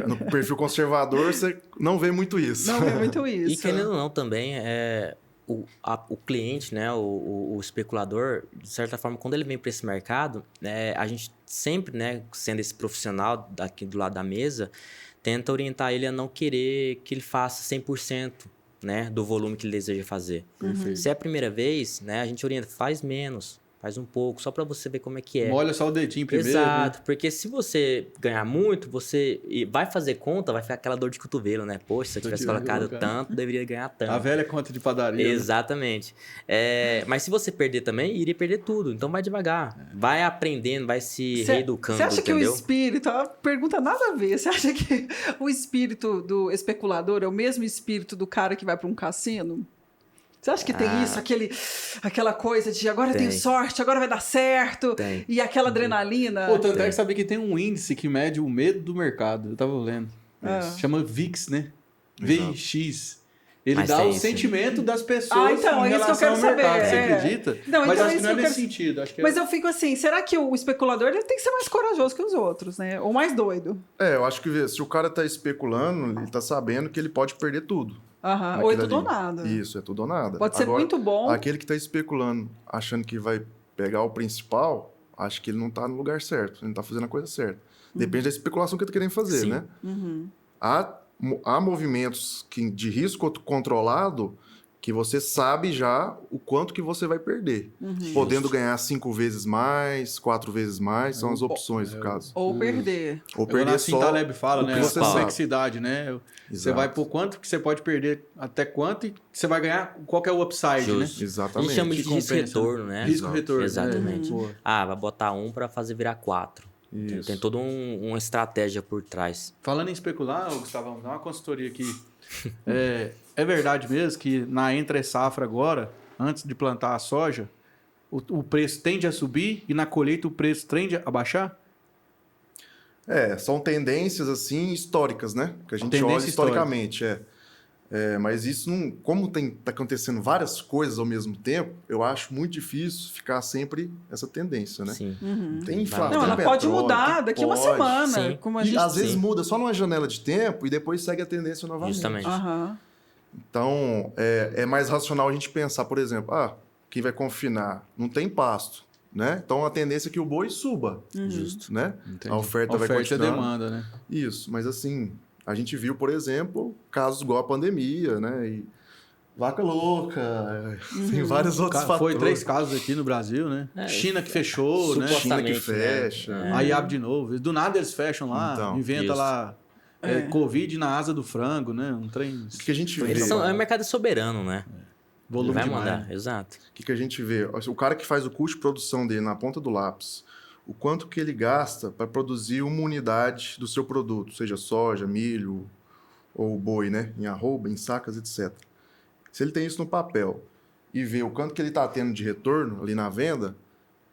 No perfil conservador, você não vê muito isso. Não é muito isso. E querendo ou não também, o cliente, né, o especulador, de certa forma, quando ele vem para esse mercado, a gente sempre, né, sendo esse profissional daqui do lado da mesa, tenta orientar ele a não querer que ele faça 100%, né, do volume que ele deseja fazer. Se é a primeira vez, né, a gente orienta, faz menos, faz um pouco, só para você ver como é que é. Molha só o dedinho primeiro. Exato, Né? porque se você ganhar muito, você vai fazer conta, vai ficar aquela dor de cotovelo, né? Poxa, se eu tivesse colocado tanto, deveria ganhar tanto. A velha conta de padaria. Né? Exatamente. Mas se você perder também, iria perder tudo. Então vai devagar. Vai aprendendo, vai se reeducando, Você acha que entendeu? o espírito... A pergunta nada a ver. Você acha que o espírito do especulador é o mesmo espírito do cara que vai para um cassino? Você acha que tem isso? Aquela coisa de agora eu tenho sorte, agora vai dar certo. Tem. E aquela adrenalina. Pô, tanto é que sabia que tem um índice que mede o medo do mercado. Eu tava lendo. Chama VIX, né? Exato. VIX. Ele Mas dá tem o isso. sentimento das pessoas então, em é isso que eu relação quero ao mercado. saber, Você é. acredita? Não, Mas então acho é que não é isso que eu nesse quero- sentido. Acho que Mas eu fico assim, será que o especulador ele tem que ser mais corajoso que os outros, né? Ou mais doido? Eu acho que se o cara tá especulando, ele tá sabendo que ele pode perder tudo. Aham. Ou é naquilo tudo ou ali. nada. Isso, é tudo ou nada. Pode ser Agora, muito bom. Aquele que tá especulando, achando que vai pegar o principal, acho que ele não tá no lugar certo, ele não tá fazendo a coisa certa. Depende da especulação que ele tá querendo fazer, Sim. né? Há movimentos de risco controlado que você sabe já o quanto que você vai perder. Podendo ganhar 5 vezes mais, 4 vezes mais, são as opções do caso. Ou perder. Ou Agora, perder assim, só Taleb fala, o né? que A você sabe. complexidade, né? Você Exato. vai por quanto que você pode perder, até quanto, e você vai ganhar, qual que é o upside, Justo. né? A gente Exatamente. chama Que de risco compensa, retorno, né? Risco-retorno. Exatamente. Né? Pô. Vai botar 1 para fazer virar 4. Isso. Tem toda uma estratégia por trás. Falando em especular, Gustavo, vamos dar uma consultoria aqui. É verdade mesmo que na entre-safra agora, antes de plantar a soja, o preço tende a subir e na colheita o preço tende a baixar? São tendências assim históricas, né? Que a gente Tendência olha historicamente. Mas isso não. Como tá acontecendo várias coisas ao mesmo tempo, eu acho muito difícil ficar sempre essa tendência, né? Sim. Tem inflação. Não, ela tem pode petróleo, mudar daqui uma pode. semana. Sim. Como a E gente... às vezes Sim. muda só numa janela de tempo e depois segue a tendência novamente. Justamente. Aham. Então, é mais racional a gente pensar, por exemplo, quem vai confinar? Não tem pasto, né? Então, a tendência é que o boi suba, Justo. né? Entendi. A oferta vai e continuar. demanda, né? Isso, mas assim, a gente viu, por exemplo, casos igual a pandemia, né? E vaca louca, tem vários outros fatores. Foi 3 casos aqui no Brasil, né? China que fechou, né? China que supostamente, né? fecha. Aí abre de novo. Do nada eles fecham lá, Então, inventa isso. lá Covid na asa do frango, né? Um trem O que a gente vê? O mercado é soberano, né? volume Vai demais. mandar, exato. O que a gente vê? O cara que faz o custo de produção dele na ponta do lápis, o quanto que ele gasta para produzir uma unidade do seu produto, seja soja, milho ou boi, né? Em arroba, em sacas, etc. Se ele tem isso no papel e vê o quanto que ele está tendo de retorno ali na venda,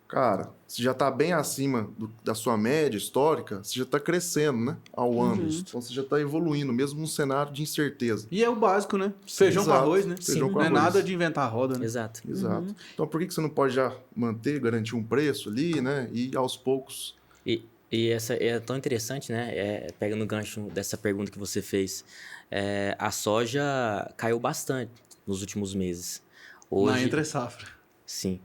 cara, você já está bem acima da sua média histórica, você já está crescendo, né? Ao ano. Então você já está evoluindo, mesmo num cenário de incerteza. E é o básico, né? Feijão com Exato. arroz, né? Feijão com Não é arroz. nada de inventar roda, né? Exato. Exato. Então por que você não pode já manter, garantir um preço ali, né? E aos poucos. E essa é tão interessante, né? Pegando o gancho dessa pergunta que você fez, a soja caiu bastante nos últimos meses. Na entre-safra. Sim.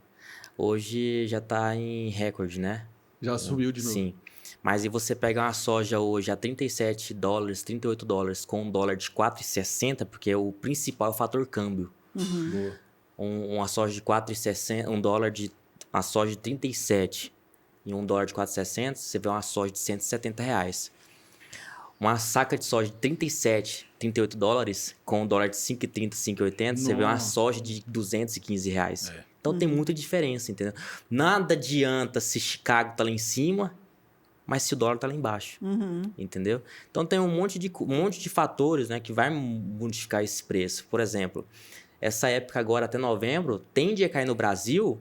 Hoje já está em recorde, né? Já subiu de novo. Sim. Mas e você pega uma soja hoje a $37, $38, com um dólar de 4,60, porque o principal é o fator câmbio. Boa. Uma soja de 4,60, uma soja de 37 e um dólar de 4,60, você vê uma soja de R$170. Uma saca de soja de 37, $38, com um dólar de 5,30, 5,80, você vê uma Nossa. soja de R$215. Então tem muita diferença, entendeu? Nada adianta se Chicago tá lá em cima, mas se o dólar tá lá embaixo, entendeu? Então tem um monte de fatores, né, que vai modificar esse preço. Por exemplo, essa época agora até novembro tende a cair no Brasil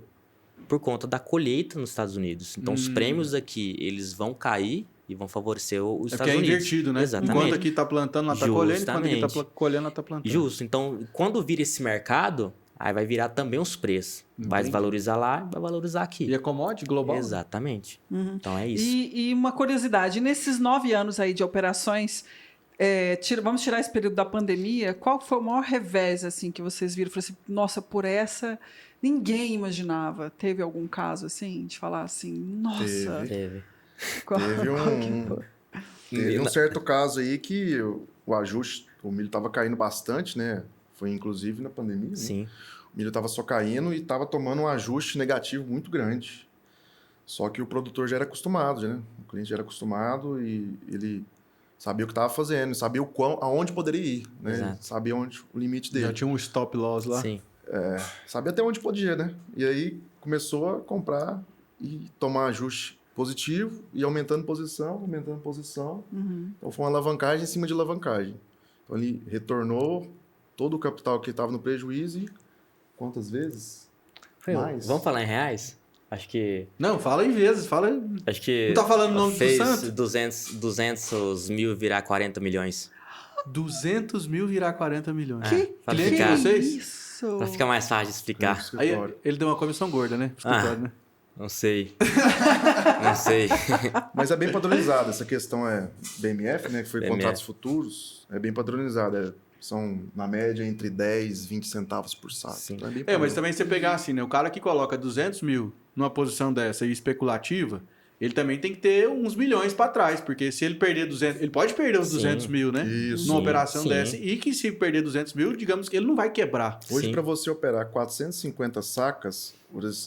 por conta da colheita nos Estados Unidos. Então os prêmios aqui, eles vão cair e vão favorecer os Estados Porque é Unidos. invertido, né? Exatamente. Enquanto aqui tá plantando, lá tá colhendo. Enquanto aqui tá Justamente. colhendo, lá tá plantando. Justo. Então, quando vira esse mercado, aí vai virar também os preços. Vai Entendi. valorizar lá e vai valorizar aqui. E é commodity global? né? Exatamente. Então é isso. E uma curiosidade, nesses 9 anos aí de operações, vamos tirar esse período da pandemia, qual foi o maior revés assim, que vocês viram? Falaram assim, nossa, por essa ninguém imaginava. Teve algum caso assim, de falar assim, nossa... Teve. qual- Teve qual que foi? Teve um certo caso aí que o ajuste, o milho estava caindo bastante, né? Foi inclusive na pandemia, né? Sim. O milho estava só caindo e estava tomando um ajuste negativo muito grande. Só que o produtor já era acostumado, né? O cliente já era acostumado e ele sabia o que estava fazendo, sabia aonde poderia ir, né? Exato. Sabia onde o limite dele. Já tinha um stop loss lá. Sim. Sabia até onde podia, né? E aí começou a comprar e tomar ajuste positivo e aumentando posição. Então foi uma alavancagem em cima de alavancagem. Então ele retornou todo o capital que estava no prejuízo e quantas vezes? Mais. Vamos falar em reais? Acho que Não, fala em vezes, fala... Acho que Não tá falando o nome do fez santo? 200 mil virar 40 milhões. 200 mil virar 40 milhões. Pra Cliente ficar- de vocês? Isso? Pra ficar mais fácil de explicar. Aí Escritório. ele deu uma comissão gorda, né? Pro escritório, né? Não sei. Não sei. Mas é bem padronizado. Essa questão é BMF, né? Que foi BMF. contratos futuros. É bem padronizado. São, na média, entre 10 e 20 centavos por saco. Sim. Então, bem Mas padrão. também você pegar assim, né? O cara que coloca 200 mil numa posição dessa e especulativa, ele também tem que ter uns milhões para trás, porque se ele perder 200... Ele pode perder os Sim. 200 mil, né? Isso. Numa Sim, operação sim. dessa. E que se perder 200 mil, digamos que ele não vai quebrar. Hoje, Sim. para você operar 450 sacas,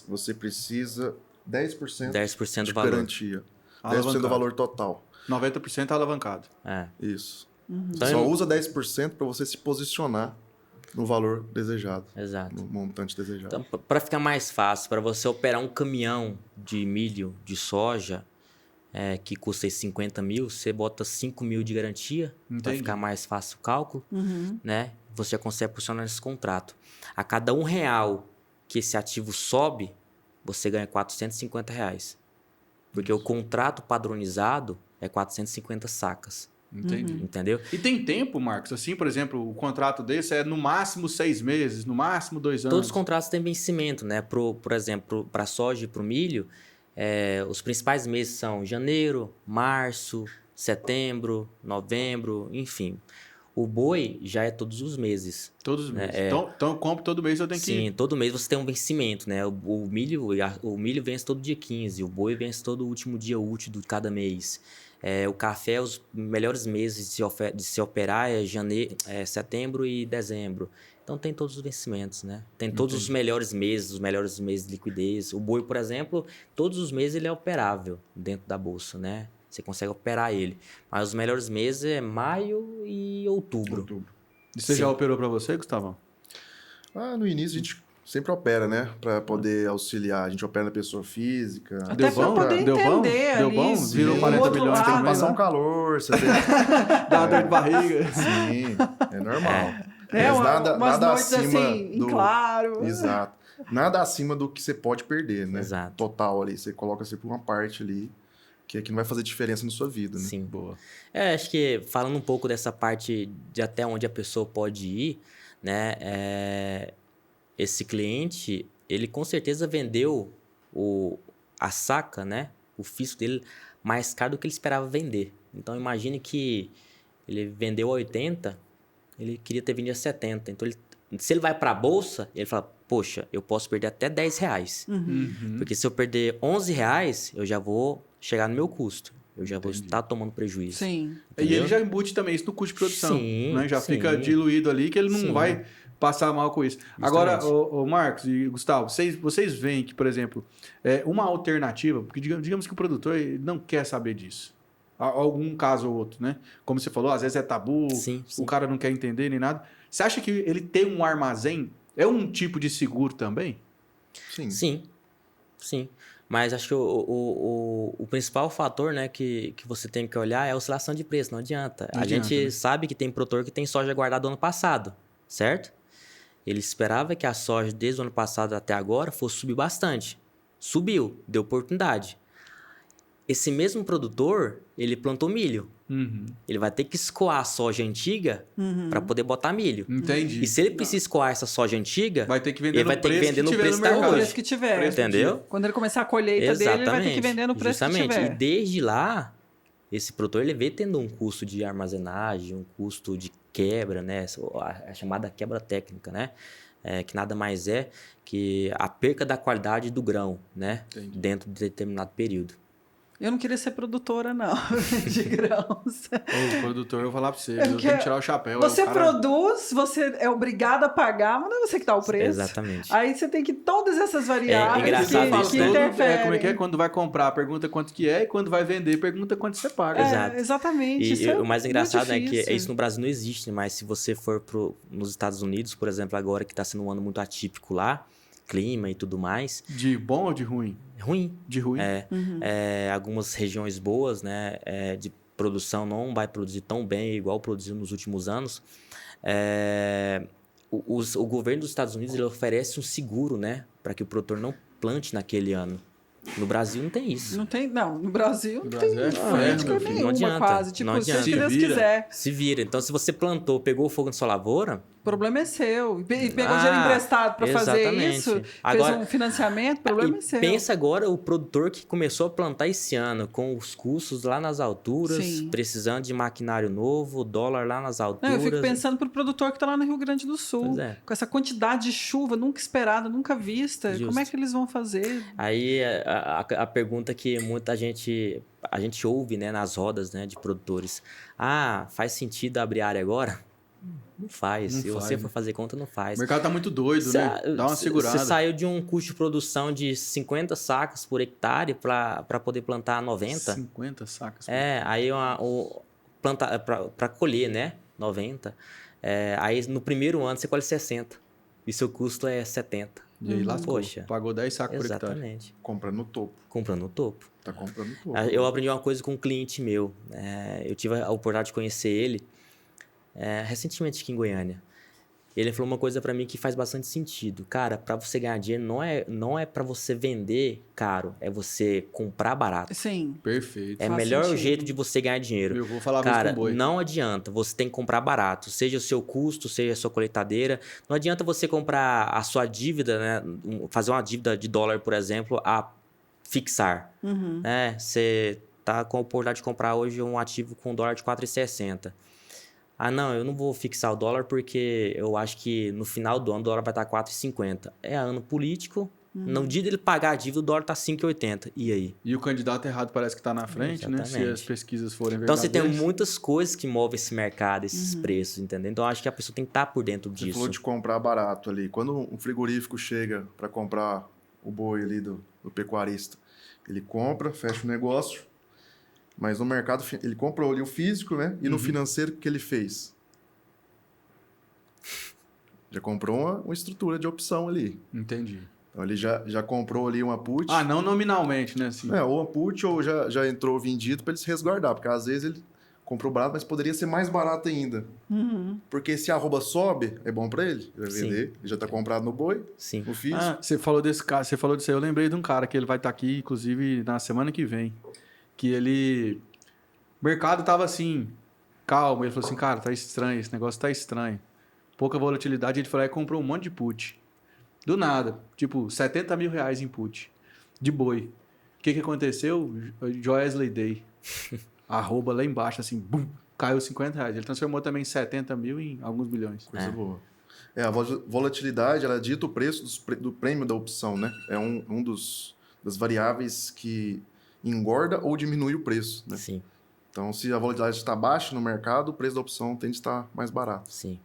você precisa 10% 10% de do valor. garantia. 10% Alavancado. do valor total. 90% alavancado. É. Isso. Então, Só usa 10% para você se posicionar no valor desejado, Exato. no montante desejado. Então, para ficar mais fácil, para você operar um caminhão de milho, de soja, que custa aí 50 mil, você bota 5 mil de garantia, para Entendi. ficar mais fácil o cálculo, né? Você já consegue posicionar esse contrato. A cada R$1 que esse ativo sobe, você ganha R$450. Porque o contrato padronizado é 450 sacas, Entendi. entendeu? E tem tempo, Marcos? Assim, por exemplo, o contrato desse é no máximo 6 meses, no máximo 2 anos. Todos os contratos têm vencimento, né? Por exemplo, para a soja e para o milho, os principais meses são janeiro, março, setembro, novembro, enfim. O boi já é todos os meses. Todos os meses. Então eu compro todo mês, eu tenho que... Sim, todo mês você tem um vencimento, né? O milho vence todo dia 15, o boi vence todo último dia útil de cada mês. O café, os melhores meses de se operar é setembro e dezembro. Então tem todos os vencimentos, né? Tem todos os melhores meses de liquidez. O boi, por exemplo, todos os meses ele é operável dentro da bolsa, né? Você consegue operar ele. Mas os melhores meses é maio e outubro. E você Sim. já operou para você, Gustavão? No início a gente sempre opera, né? Para poder auxiliar. A gente opera na pessoa física. Até para poder Deu bom? entender Deu ali. bom? Virou o 40 outro milhões, Você tem que lado. passar um calor, você tem Dá uma dor de barriga. Sim, é normal. Né? Mas Umas nada noites acima assim, em claro. Exato. Nada acima do que você pode perder, né? Exato. Total ali. Você coloca sempre uma parte ali que não vai fazer diferença na sua vida, né? Sim. Boa. Acho que falando um pouco dessa parte de até onde a pessoa pode ir, né? Esse cliente, ele com certeza vendeu a saca, né? O físico dele mais caro do que ele esperava vender. Então imagine que ele vendeu a 80, ele queria ter vendido a 70. Então se ele vai para a bolsa, ele fala, poxa, eu posso perder até R$10. Porque se eu perder R$11, eu já vou chegar no meu custo. Eu já vou estar tomando prejuízo. Sim. E ele já embute também isso no custo de produção. Sim, né? Já sim. fica diluído ali que ele não Sim. vai passar mal com isso. Justamente. Agora, o Marcos e Gustavo, vocês veem que, por exemplo, uma alternativa, porque digamos que o produtor ele não quer saber disso. Algum caso ou outro, né? Como você falou, às vezes é tabu, Sim, sim. o cara não quer entender nem nada. Você acha que ele ter um armazém é um tipo de seguro também? Sim. Sim. Mas acho que o principal fator, né, que você tem que olhar é a oscilação de preço, não adianta. Não a adianta, gente né? sabe que tem produtor que tem soja guardada do ano passado, certo? Ele esperava que a soja desde o ano passado até agora fosse subir bastante. Subiu, deu oportunidade. Esse mesmo produtor, ele plantou milho. Ele vai ter que escoar a soja antiga para poder botar milho. Entendi. E se ele precisa escoar essa soja antiga, Vai ter que vender ele no vai ter que preço vender no tiver preço no que tá mercado. O hoje. preço que tiver. Preço do Entendeu? dia. Quando ele começar a colheita dele, ele vai ter que vender no preço Justamente. que tiver. E desde lá, esse produtor ele veio tendo um custo de armazenagem, um custo de quebra, né? A chamada quebra técnica, né? Que nada mais é que a perca da qualidade do grão, né? Entendi. Dentro de determinado período. Eu não queria ser produtora, não, de grãos. Ô, produtor, eu vou falar pra você, eu Porque tenho que tirar o chapéu. Você o cara... produz, você é obrigado a pagar, mas não é você que dá o preço. Exatamente. Aí você tem que todas essas variáveis engraçado que, isso, que né? interferem. Como é que é? Quando vai comprar, pergunta quanto que é, e quando vai vender, pergunta quanto você paga. Exato. Exatamente. Isso E é o mais muito engraçado é que difícil. isso no Brasil não existe, mas se você for nos Estados Unidos, por exemplo, agora que está sendo um ano muito atípico lá, clima e tudo mais, De bom ou de ruim? ruim. De ruim. Algumas regiões boas, né, de produção não vai produzir tão bem igual produziu nos últimos anos. O governo dos Estados Unidos ele oferece um seguro, né, para que o produtor não plante naquele ano. No Brasil não tem isso. Não, no Brasil No não Brasil tem é política ferro, meu filho. nenhuma Não adianta, quase. Tipo, não seja o que adianta. Deus Se vira. quiser. Se vira. Então, se você plantou, pegou fogo na sua lavoura, O problema é seu. E pegou dinheiro emprestado para fazer exatamente. isso, Agora- fez um financiamento, o problema é seu. pensa agora o produtor que começou a plantar esse ano, com os custos lá nas alturas, Sim. precisando de maquinário novo, dólar lá nas Não, alturas. eu fico pensando pro produtor que está lá no Rio Grande do Sul, Pois é. com essa quantidade de chuva nunca esperada, nunca vista. Justo. Como é que eles vão fazer? Aí a pergunta que muita gente ouve, né, nas rodas, né, de produtores. Ah, faz sentido abrir área agora? Não faz. Não Se faz, você né? for fazer conta, não O faz. mercado tá muito doido, né? Dá uma segurada. Você saiu de um custo de produção de 50 sacas por hectare para poder plantar 90. 50 sacas. Aí para colher, né? 90. Aí no primeiro ano você colhe 60. E seu custo é 70. E aí lascou. Poxa. Pagou 10 sacos por hectare. Exatamente. Compra no topo. Comprando no topo. Tá comprando no topo. Eu aprendi uma coisa com um cliente meu. Eu tive a oportunidade de conhecer ele recentemente aqui em Goiânia. Ele falou uma coisa pra mim que faz bastante sentido. Cara, pra você ganhar dinheiro não é para você vender caro, é você comprar barato. Sim. Perfeito. É o Faz melhor sentido. jeito de você ganhar dinheiro. Eu vou falar Cara, mesmo com boi. não adianta. Você tem que comprar barato. Seja o seu custo, seja a sua colheitadeira. Não adianta você comprar a sua dívida, né? Fazer uma dívida de dólar, por exemplo, a fixar. Né? Você tá com a oportunidade de comprar hoje um ativo com dólar de 4,60. Ah, não, eu não vou fixar o dólar porque eu acho que no final do ano o dólar vai estar 4,50. É ano político. No dia dele pagar a dívida, o dólar tá 5,80. E aí? E o candidato errado parece que tá na frente, né? Se Exatamente. as pesquisas forem Então você tem verdadeiras. muitas coisas que movem esse mercado, esses preços, entendeu? Então eu acho que a pessoa tem que estar por dentro Você disso. falou de comprar barato ali. Quando um frigorífico chega para comprar o boi ali do pecuarista, ele compra, fecha o negócio, mas no mercado ele comprou ali o físico, né? E no financeiro, o que ele fez? Já comprou uma estrutura de opção ali. Entendi. Então ele já comprou ali uma put. Ah, não nominalmente, né? Assim. Ou uma put ou já entrou vendido para ele se resguardar, porque às vezes ele comprou barato, mas poderia ser mais barato ainda. Porque se a arroba sobe, é bom para ele. Ele vai vender, ele já está comprado no boi, Sim. no físico. Ah, você falou desse cara, você falou disso aí, eu lembrei de um cara que ele vai estar aqui, inclusive, na semana que vem. Que ele... O mercado tava assim, calmo. Ele falou assim, cara, tá estranho, esse negócio tá estranho. Pouca volatilidade, ele falou, aí comprou um monte de put. Do nada, tipo, R$70 mil em put. De boi. O que aconteceu? Joesley Day. Arroba lá embaixo, assim, bum, caiu R$50. Ele transformou também 70 mil em alguns bilhões. Coisa boa. A volatilidade, ela dita o preço do prêmio da opção, né? É um das variáveis que engorda ou diminui o preço, né? Sim. Então, se a volatilidade está baixa no mercado, o preço da opção tende a estar mais barato. Sim.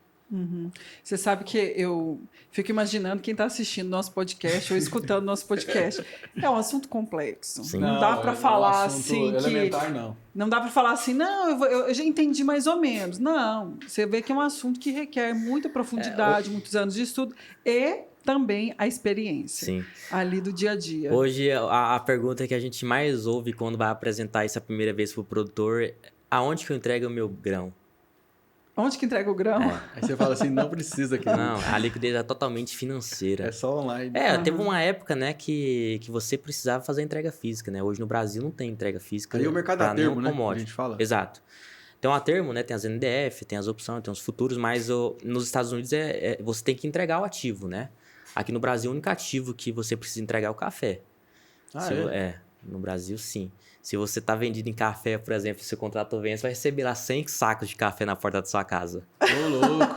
Você sabe que eu fico imaginando quem está assistindo nosso podcast ou escutando nosso podcast. É um assunto complexo. Sim. Não dá para falar assim elementar, que... não. Não dá para falar assim, não, eu já entendi mais ou menos. Não, você vê que é um assunto que requer muita profundidade, muitos anos de estudo e também a experiência Sim. ali do dia a dia. Hoje, a pergunta que a gente mais ouve quando vai apresentar isso a primeira vez para o produtor é: aonde que eu entrego o meu grão? Onde que entrega o grão? Aí você fala assim, não precisa, querido. Não, a liquidez é totalmente financeira. É só online. Teve uma época, né, que você precisava fazer entrega física, né? Hoje no Brasil não tem entrega física. Aí o mercado pra a termo, nenhum né? commodity. A gente fala. Exato. Então, a termo, né? Tem as NDF, tem as opções, tem os futuros, mas nos Estados Unidos você tem que entregar o ativo, né? Aqui no Brasil, o único ativo que você precisa entregar é o café. No Brasil, sim. Se você está vendido em café, por exemplo, se o contrato vence, você vai receber lá 100 sacos de café na porta da sua casa. Ô, louco.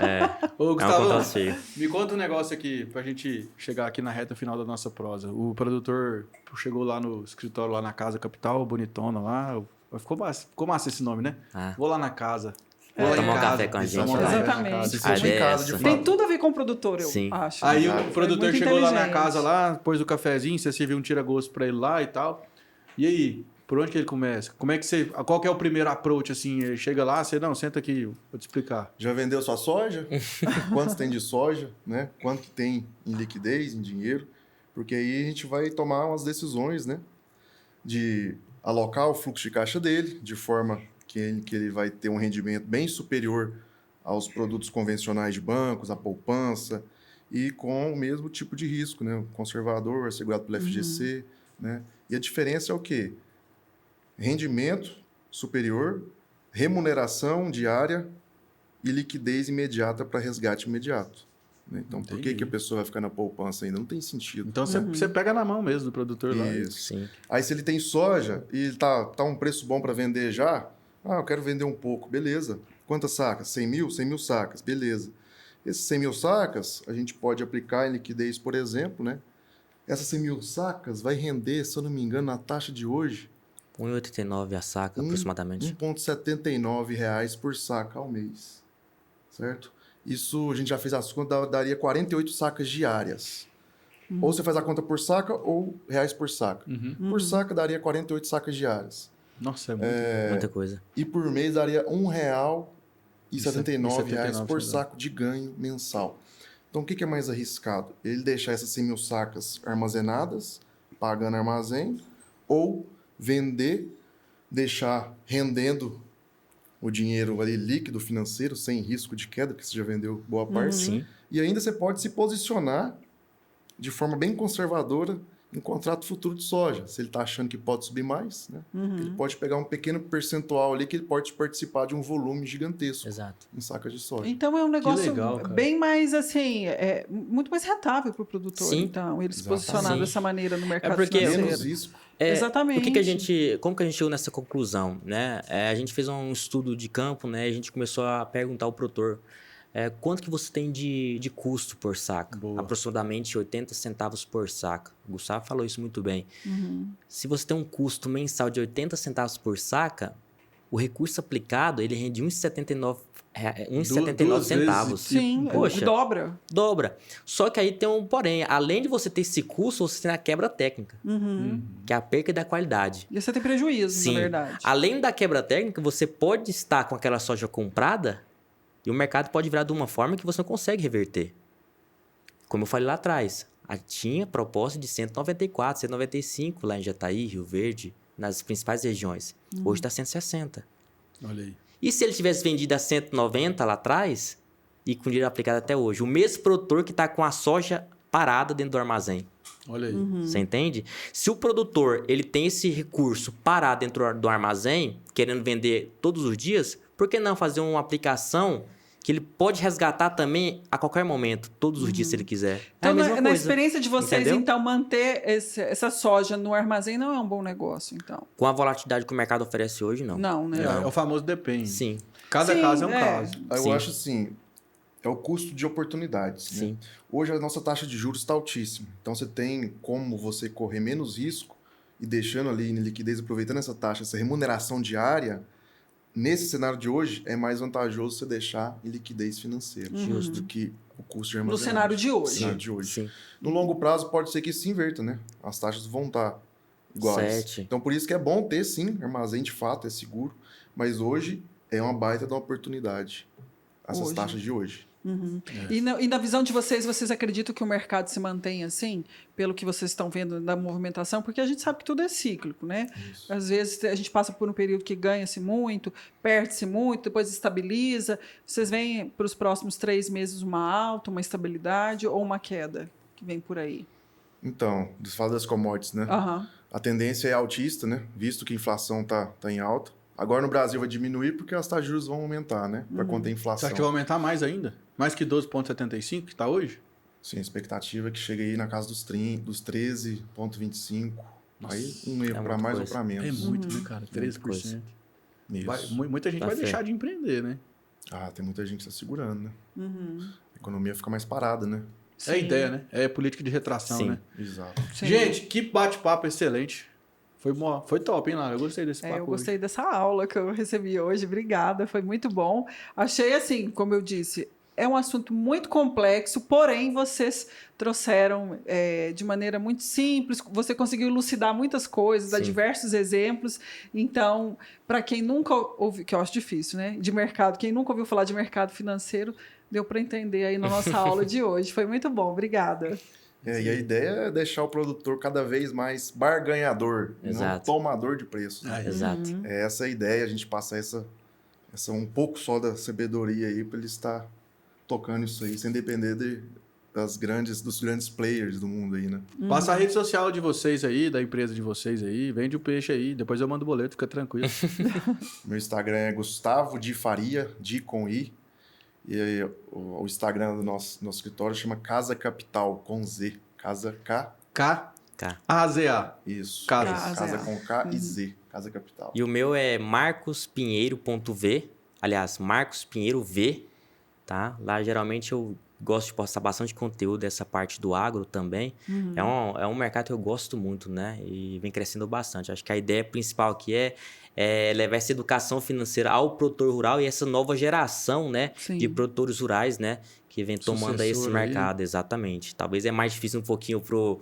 Ô, É um Gustavo, contrato cheio. me conta um negócio aqui, pra gente chegar aqui na reta final da nossa prosa. O produtor chegou lá no escritório, lá na Casa Capital, bonitona lá. Ficou massa esse nome, né? Ah. Vou lá na casa. Vou lá em tomar um casa. café com a gente. Tomar um café na Exatamente. casa. Se A seja em ideia é casa, de essa. fato. Tem tudo a ver com o produtor, eu Sim. acho. Aí Foi o produtor muito chegou lá na inteligente. casa, lá, pôs o cafezinho, você serviu um tira-gosto pra ele lá e tal. E aí, por onde que ele começa? Como é que você... Qual que é o primeiro approach, assim? Ele chega lá, você... Não, senta aqui, vou te explicar. Já vendeu sua soja? Quantos tem de soja, né? Quanto que tem em liquidez, em dinheiro? Porque aí a gente vai tomar umas decisões, né? De alocar o fluxo de caixa dele, de forma que ele vai ter um rendimento bem superior aos produtos convencionais de bancos, a poupança, e com o mesmo tipo de risco, né? O conservador, assegurado pelo FGC, né? E a diferença é o quê? Rendimento superior, remuneração diária e liquidez imediata para resgate imediato. Né? Então, por que a pessoa vai ficar na poupança ainda? Não tem sentido. Então, você pega na mão mesmo do produtor lá. Isso. Sim. Aí, se ele tem soja e tá um preço bom para vender já, eu quero vender um pouco, beleza. Quantas sacas? 100 mil? 100 mil sacas, beleza. Esses 100 mil sacas, a gente pode aplicar em liquidez, por exemplo, né? Essas 100 mil sacas vai render, se eu não me engano, na taxa de hoje, 1,89 a saca, aproximadamente. R$ 1,79 por saca ao mês. Certo? Isso, a gente já fez as contas, daria 48 sacas diárias. Ou você faz a conta por saca ou reais por saca. Por saca daria 48 sacas diárias. Nossa, é muito. Muita coisa. E por mês daria R$ 1,79 R$ por saco de ganho mensal. Então, o que é mais arriscado? Ele deixar essas 100 mil sacas armazenadas, pagando armazém, ou vender, deixar rendendo o dinheiro ali líquido financeiro, sem risco de queda, que você já vendeu boa parte. Sim. E ainda você pode se posicionar de forma bem conservadora em contrato futuro de soja. Se ele está achando que pode subir mais, né? Ele pode pegar um pequeno percentual ali que ele pode participar de um volume gigantesco Exato. em sacas de soja. Então é um negócio legal, cara. bem mais assim, muito mais rentável para o produtor. Sim. Então, ele se Exatamente. posicionar Sim. dessa maneira no mercado porque financeiro. Menos risco. Exatamente. Como que a gente chegou nessa conclusão, né? A gente fez um estudo de campo, né? E a gente começou a perguntar ao produtor quanto que você tem de custo por saca? Boa. Aproximadamente 80 centavos por saca. O Gustavo falou isso muito bem. Se você tem um custo mensal de 80 centavos por saca, o recurso aplicado, ele rende 1,79 Duas centavos. vezes, Sim, Poxa. dobra. Só que aí tem um porém. Além de você ter esse custo, você tem a quebra técnica, que é a perca da qualidade. E você tem prejuízo, Sim. na verdade. Além da quebra técnica, você pode estar com aquela soja comprada e o mercado pode virar de uma forma que você não consegue reverter. como eu falei lá atrás, tinha proposta de 194, 195 lá em Jataí, Rio Verde, nas principais regiões. Hoje está 160. Olha aí. E se ele tivesse vendido a 190 lá atrás e com dinheiro aplicado até hoje? O mesmo produtor que está com a soja parada dentro do armazém. Olha aí. Você entende? Se o produtor ele tem esse recurso parado dentro do armazém, querendo vender todos os dias, por que não fazer uma aplicação que ele pode resgatar também a qualquer momento, todos os dias, se ele quiser? Então, é a mesma na coisa. experiência de vocês, Entendeu? então, manter essa soja no armazém não é um bom negócio, então? Com a volatilidade que o mercado oferece hoje, não. Não, né? É o famoso depende. Sim, Cada Sim, caso é um é. caso. Eu Sim. acho assim, é o custo de oportunidades. Né? sim. Hoje a nossa taxa de juros está altíssima. Então você tem como você correr menos risco e deixando ali em liquidez, aproveitando essa taxa, essa remuneração diária. Nesse cenário de hoje, é mais vantajoso você deixar em liquidez financeira do que o custo de No armazenagem. cenário de hoje. cenário de hoje. Sim. No longo prazo, pode ser que se inverta, né? As taxas vão estar iguais. Sete. Então, por isso que é bom ter, sim, armazém de fato, é seguro. Mas hoje é uma baita de uma oportunidade. Essas Hoje. taxas de hoje. E na visão de vocês acreditam que o mercado se mantém assim, pelo que vocês estão vendo da movimentação? Porque a gente sabe que tudo é cíclico, né? Isso. Às vezes a gente passa por um período que ganha-se muito, perde-se muito, depois estabiliza. Vocês veem para os próximos 3 meses uma alta, uma estabilidade ou uma queda que vem por aí? Então, fala das commodities, né? Aham. A tendência é altista, né? Visto que a inflação tá em alta. Agora no Brasil vai diminuir porque as taxas de juros vão aumentar, né? Para conter a Você inflação. acha que vai aumentar mais ainda? Mais que 12,75 que está hoje? Sim, a expectativa é que chegue aí na casa dos 13,25. Aí um erro É para muita mais coisa. ou para menos. É muito, né, cara? Muita 13%. coisa. Isso. Muita gente Tá vai fé. deixar de empreender, né? Ah, tem muita gente que está segurando, né? A economia fica mais parada, né? É a ideia, né? É política de retração, Sim. né? Exato. Sim. Gente, que bate-papo excelente. Foi top, hein, Lara? Eu gostei desse papo Eu gostei dessa aula que eu recebi hoje, obrigada, foi muito bom. Achei assim, como eu disse, é um assunto muito complexo, porém vocês trouxeram de maneira muito simples, você conseguiu elucidar muitas coisas, dar Sim. diversos exemplos. Então, para quem nunca ouviu, que eu acho difícil, né? De mercado, quem nunca ouviu falar de mercado financeiro, deu para entender aí na nossa aula de hoje. Foi muito bom, obrigada. E a ideia é deixar o produtor cada vez mais barganhador, e não Exato. tomador de preços. Né? Exato. É essa a ideia, a gente passar essa um pouco só da sabedoria aí para ele estar tocando isso aí, sem depender dos grandes players do mundo aí, né? Passa a rede social de vocês aí, da empresa de vocês aí, vende o peixe aí, depois eu mando o boleto, fica tranquilo. Meu Instagram é Gustavo de Faria, de com I. E aí, o Instagram do nosso escritório chama Casa Capital, com Z. Casa K. K. K. A-Z-A. Isso. Casa. Casa com K e Z. Casa Capital. E o meu é marcospinheiro.v, aliás, Marcos Pinheiro V, tá? Lá geralmente eu gosto de postar bastante conteúdo dessa parte do agro também. É um mercado que eu gosto muito, né? E vem crescendo bastante. Acho que a ideia principal aqui é levar essa educação financeira ao produtor rural e essa nova geração, né? Sim. De produtores rurais, né? Que vem tomando aí esse Sucessor aí. mercado, exatamente. Talvez é mais difícil um pouquinho pro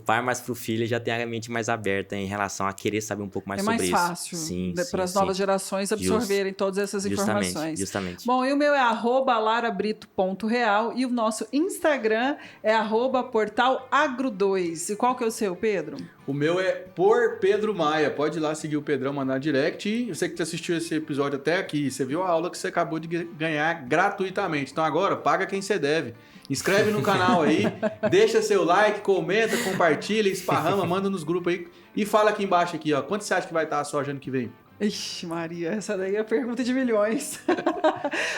pai, mas pro filho já tem a mente mais aberta em relação a querer saber um pouco mais É sobre mais isso. fácil Sim, para as sim. novas gerações absorverem todas essas informações. Justamente. Bom, e o meu é @larabrito.real e o nosso Instagram é @portalagro2. E qual que é o seu, Pedro? O meu é por Pedro Maia. Pode ir lá seguir o Pedrão, mandar direct. E você que assistiu esse episódio até aqui, você viu a aula que você acabou de ganhar gratuitamente. Então agora, paga quem você deve. Inscreve no canal aí, deixa seu like, comenta, compartilha, esparrama, manda nos grupos aí. E fala aqui embaixo aqui, ó. Quanto você acha que vai estar a soja ano que vem? Ixi, Maria, essa daí é a pergunta de milhões.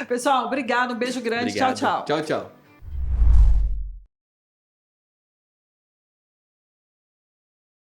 Pessoal, obrigado, um beijo grande. Obrigado. Tchau, tchau. Tchau, tchau.